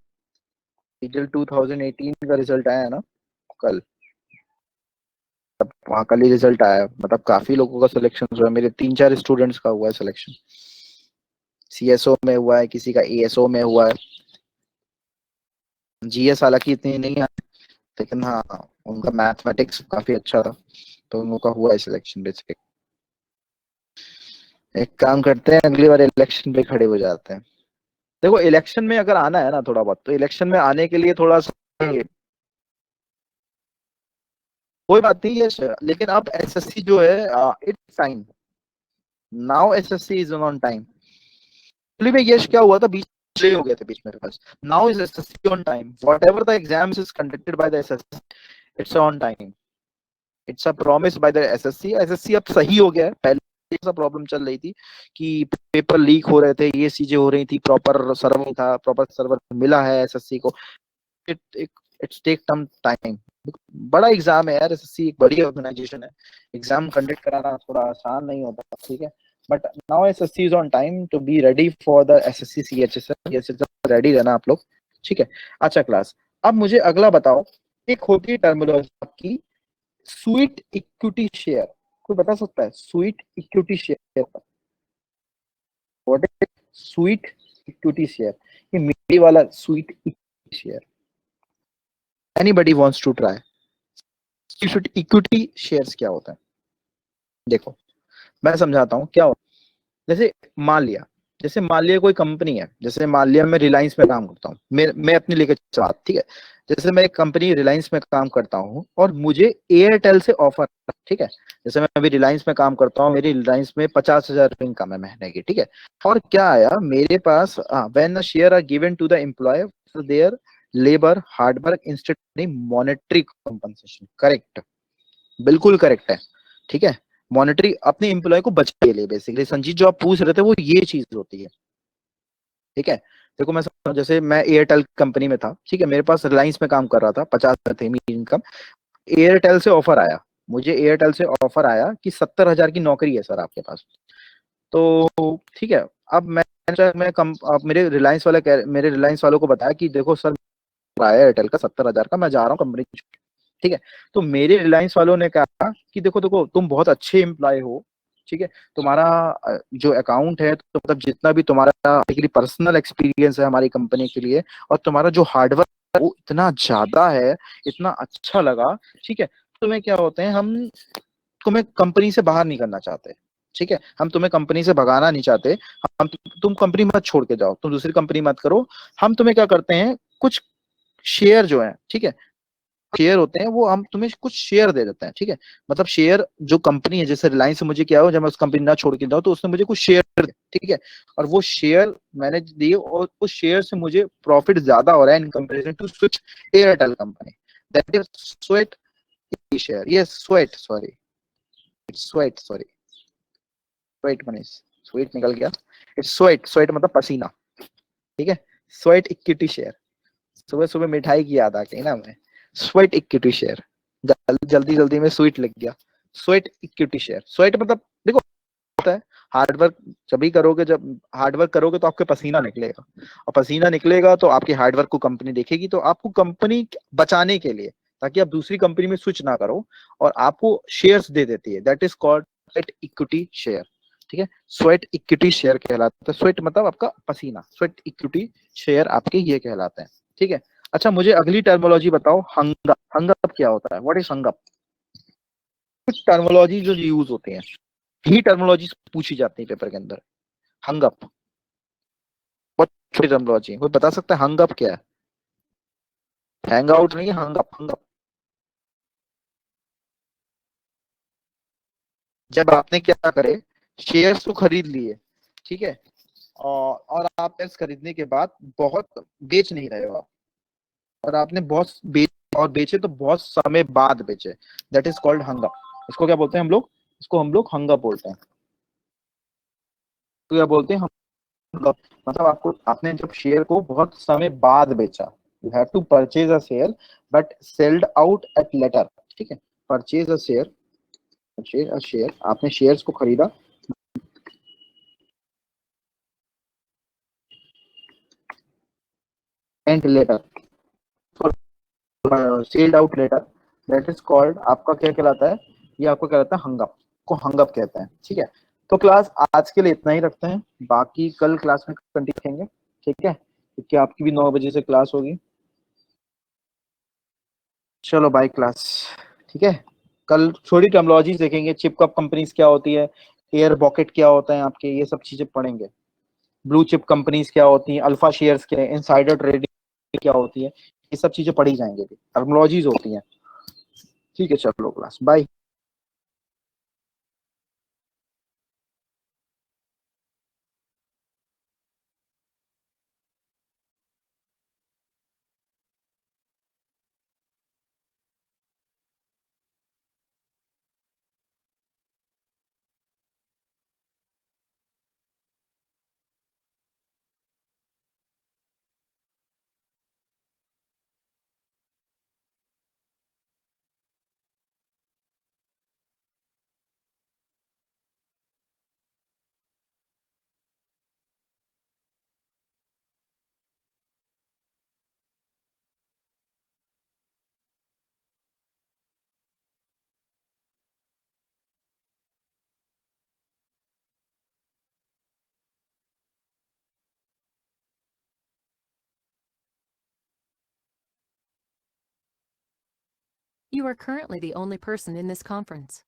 सीजीएल 2018 का रिजल्ट आया है ना कल, वहाँ कल ही रिजल्ट आया है। मतलब काफी लोगों का सिलेक्शन हुआ है, मेरे 3-4 स्टूडेंट्स का हुआ है सिलेक्शन। सीएसओ में हुआ है, किसी का एएसओ में हुआ है। जीएस हालांकि इतनी नहीं है, लेकिन हाँ उनका मैथमेटिक्स काफी अच्छा था, तो उनका हुआ है सिलेक्शन बेसिकली। एक काम करते हैं, अगली बार इलेक्शन पे खड़े हो जाते हैं। देखो इलेक्शन में अगर आना है ना थोड़ा बहुत, तो इलेक्शन में आने के लिए थोड़ा सा कोई बात नहीं है, लेकिन अब एसएससी जो है it's time now, SSC is on time. में यश क्या हुआ था, बीच डिले हो गए थे बीच मेरे पास। Now is SSC on time, whatever the exams is conducted by the SSC, it's on time, it's a promise by the SSC. SSC अब सही हो गया है, पहले ऐसा प्रॉब्लम चल रही थी कि पेपर लीक हो रहे थे, ये चीजें हो रही थी, प्रॉपर सर्वर था, प्रॉपर सर्वर मिला है एसएससी को। It's take some time. बड़ा एग्जाम है यार, एसएससी एक बड़ी ऑर्गेनाइजेशन है, एग्जाम कंडक्ट कराना थोड़ा आसान नहीं होता, ठीक है। But now SSC is on time to be ready for the SSC CHSL, ready रहना आप लोग, ठीक है। अच्छा क्लास, अब मुझे अगला बताओ, एक होती है टर्मिनोलॉजी आपकी, स्वीट इक्विटी शेयर। कोई बता सकता है sweet equity share, what is sweet equity share? ये मीठी वाला sweet equity share, anybody wants to try? Equity shares क्या होता है? देखो मैं समझाता हूँ क्या होता है। जैसे मान लिया कोई कंपनी है, जैसे मान लिया मैं रिलायंस में काम करता हूँ, मैं अपनी लेकर चला, ठीक है। जैसे मैं एक कंपनी रिलायंस में काम करता हूँ और मुझे एयरटेल से ऑफर, ठीक है। जैसे मैं अभी रिलायंस में काम करता हूँ, मेरी रिलायंस में 50,000 इनकम है महीने की, ठीक है। और क्या आया मेरे पास, when share are given to the employ for their labour hard work instead monetary compensation, correct, बिल्कुल करेक्ट है, ठीक है। मॉनेटरी अपने एम्प्लॉय को बचाने के लिए। बेसिकली संजीत जो आप पूछ रहे थे वो ये चीज होती है, ठीक है। देखो मैं जैसे मैं एयरटेल कंपनी में था, ठीक है, मेरे पास रिलायंस में काम कर रहा था, 50 थे मेरी इनकम। एयरटेल से ऑफर आया, मुझे एयरटेल से ऑफर आया कि 70,000 की नौकरी है सर आपके पास। तो ठीक है, अब अब मेरे रिलायंस वालों को बताया कि देखो सर आया एयरटेल का 70,000 का, मैं जा रहा हूँ कंपनी, ठीक है। तो मेरे रिलायंस वालों ने कहा कि देखो देखो तुम बहुत अच्छे एम्प्लॉय हो, ठीक है, तुम्हारा जो अकाउंट है, तो मतलब जितना भी तुम्हारा पर्सनल एक्सपीरियंस है हमारी कंपनी के लिए, और तुम्हारा जो हार्डवर्क वो इतना ज्यादा है, इतना अच्छा लगा, ठीक है। तुम्हें क्या होते हैं, हम तुम्हें कंपनी से बाहर नहीं करना चाहते, ठीक है, हम तुम्हें कंपनी से भगाना नहीं चाहते। हम तुम कंपनी मत छोड़ के जाओ, तुम दूसरी कंपनी मत करो। हम तुम्हें क्या करते हैं, कुछ शेयर जो है, ठीक है, शेयर होते हैं वो हम तुम्हें कुछ शेयर दे देते हैं, ठीक है। मतलब शेयर जो कंपनी है, जैसे रिलायंस से मुझे क्या हो, जब मैं उस कंपनी ना छोड़ के जाऊं तो उसने मुझे कुछ शेयर दिए, ठीक है, और वो शेयर मैंने दिए, और उस शेयर से मुझे प्रॉफिट ज्यादा हो रहा है in comparison to switch Airtel company. That is sweat share, ये sweat, sorry sweat, sorry sweat Manish, sweat निकल गया। इट्स स्वेट, स्वेट मतलब पसीना, ठीक है। स्वेट इक्विटी शेयर, सुबह सुबह मिठाई की याद आ गई ना हमें। स्वेट इक्विटी शेयर, जल्दी जल्दी में स्वीट लग गया। स्वेट इक्विटी शेयर, स्वेट मतलब देखो होता है हार्डवर्क, जब करोगे, जब हार्डवर्क करोगे तो आपके पसीना निकलेगा, और पसीना निकलेगा तो आपके हार्डवर्क को कंपनी देखेगी, तो आपको कंपनी बचाने के लिए, ताकि आप दूसरी कंपनी में स्विच ना करो, और आपको शेयर्स दे देती है, that is called sweat equity share, ठीक है। स्वेट इक्विटी शेयर कहलाता है, स्वेट मतलब आपका पसीना, स्वेट इक्विटी शेयर आपके ये कहलाते हैं, ठीक है। अच्छा मुझे अगली टर्मोलॉजी बताओ, हंगअप। हंगअप क्या होता है, व्हाट इज हंगअप? कुछ टर्मोलॉजी जो यूज होती हैं, ही टर्मोलॉजी पूछी जाती है पेपर के अंदर। हंगअप बहुत छोटी टर्मोलॉजी, कोई बता सकता है हंगअप क्या है? हैंग आउट नहीं है, हंगअप, हंगअप जब आपने क्या करे, शेयर्स तो खरीद लिए, ठीक है, और आप शेयर्स खरीदने के बाद बहुत बेच नहीं रहे हो आप, और आपने बहुत और बेचे तो बहुत समय बाद बेचे, दैट इज कॉल्ड हंगअप। इसको क्या बोलते हैं हम लोग? इसको हम लोग हंगअप बोलते हैं। तो क्या बोलते हैं, मतलब आपको, आपने जब शेयर को बहुत समय बाद बेचा, you have to purchase a share but selled out at later, ठीक है। Purchase a share, purchase a share, आपने शेयर्स को खरीदा and later, selled out later, that is called, आपका क्या कहलाता है, ये आपको कहलाता है हंगअप, को हंगअप कहते हैं, ठीक है। तो क्लास आज के लिए इतना ही रखते हैं, बाकी कल क्लास में कंटिन्यू करेंगे, ठीक है, क्योंकि आपकी भी 9 बजे से क्लास होगी। चलो बाय क्लास, ठीक है। कल थोड़ी टर्मोलॉजीज देखेंगे, चिप कप कंपनीज क्या होती है, एयर बॉकेट क्या होता है आपके, ये सब चीजें पढ़ेंगे। ब्लू चिप कंपनीज क्या होती हैं, अल्फा शेयर्स क्या है, इनसाइडर ट्रेडिंग क्या होती है, ये सब चीजें पढ़ी जाएंगे, टर्मोलॉजीज होती हैं, ठीक है। चलो class bye. You are currently the only person in this conference.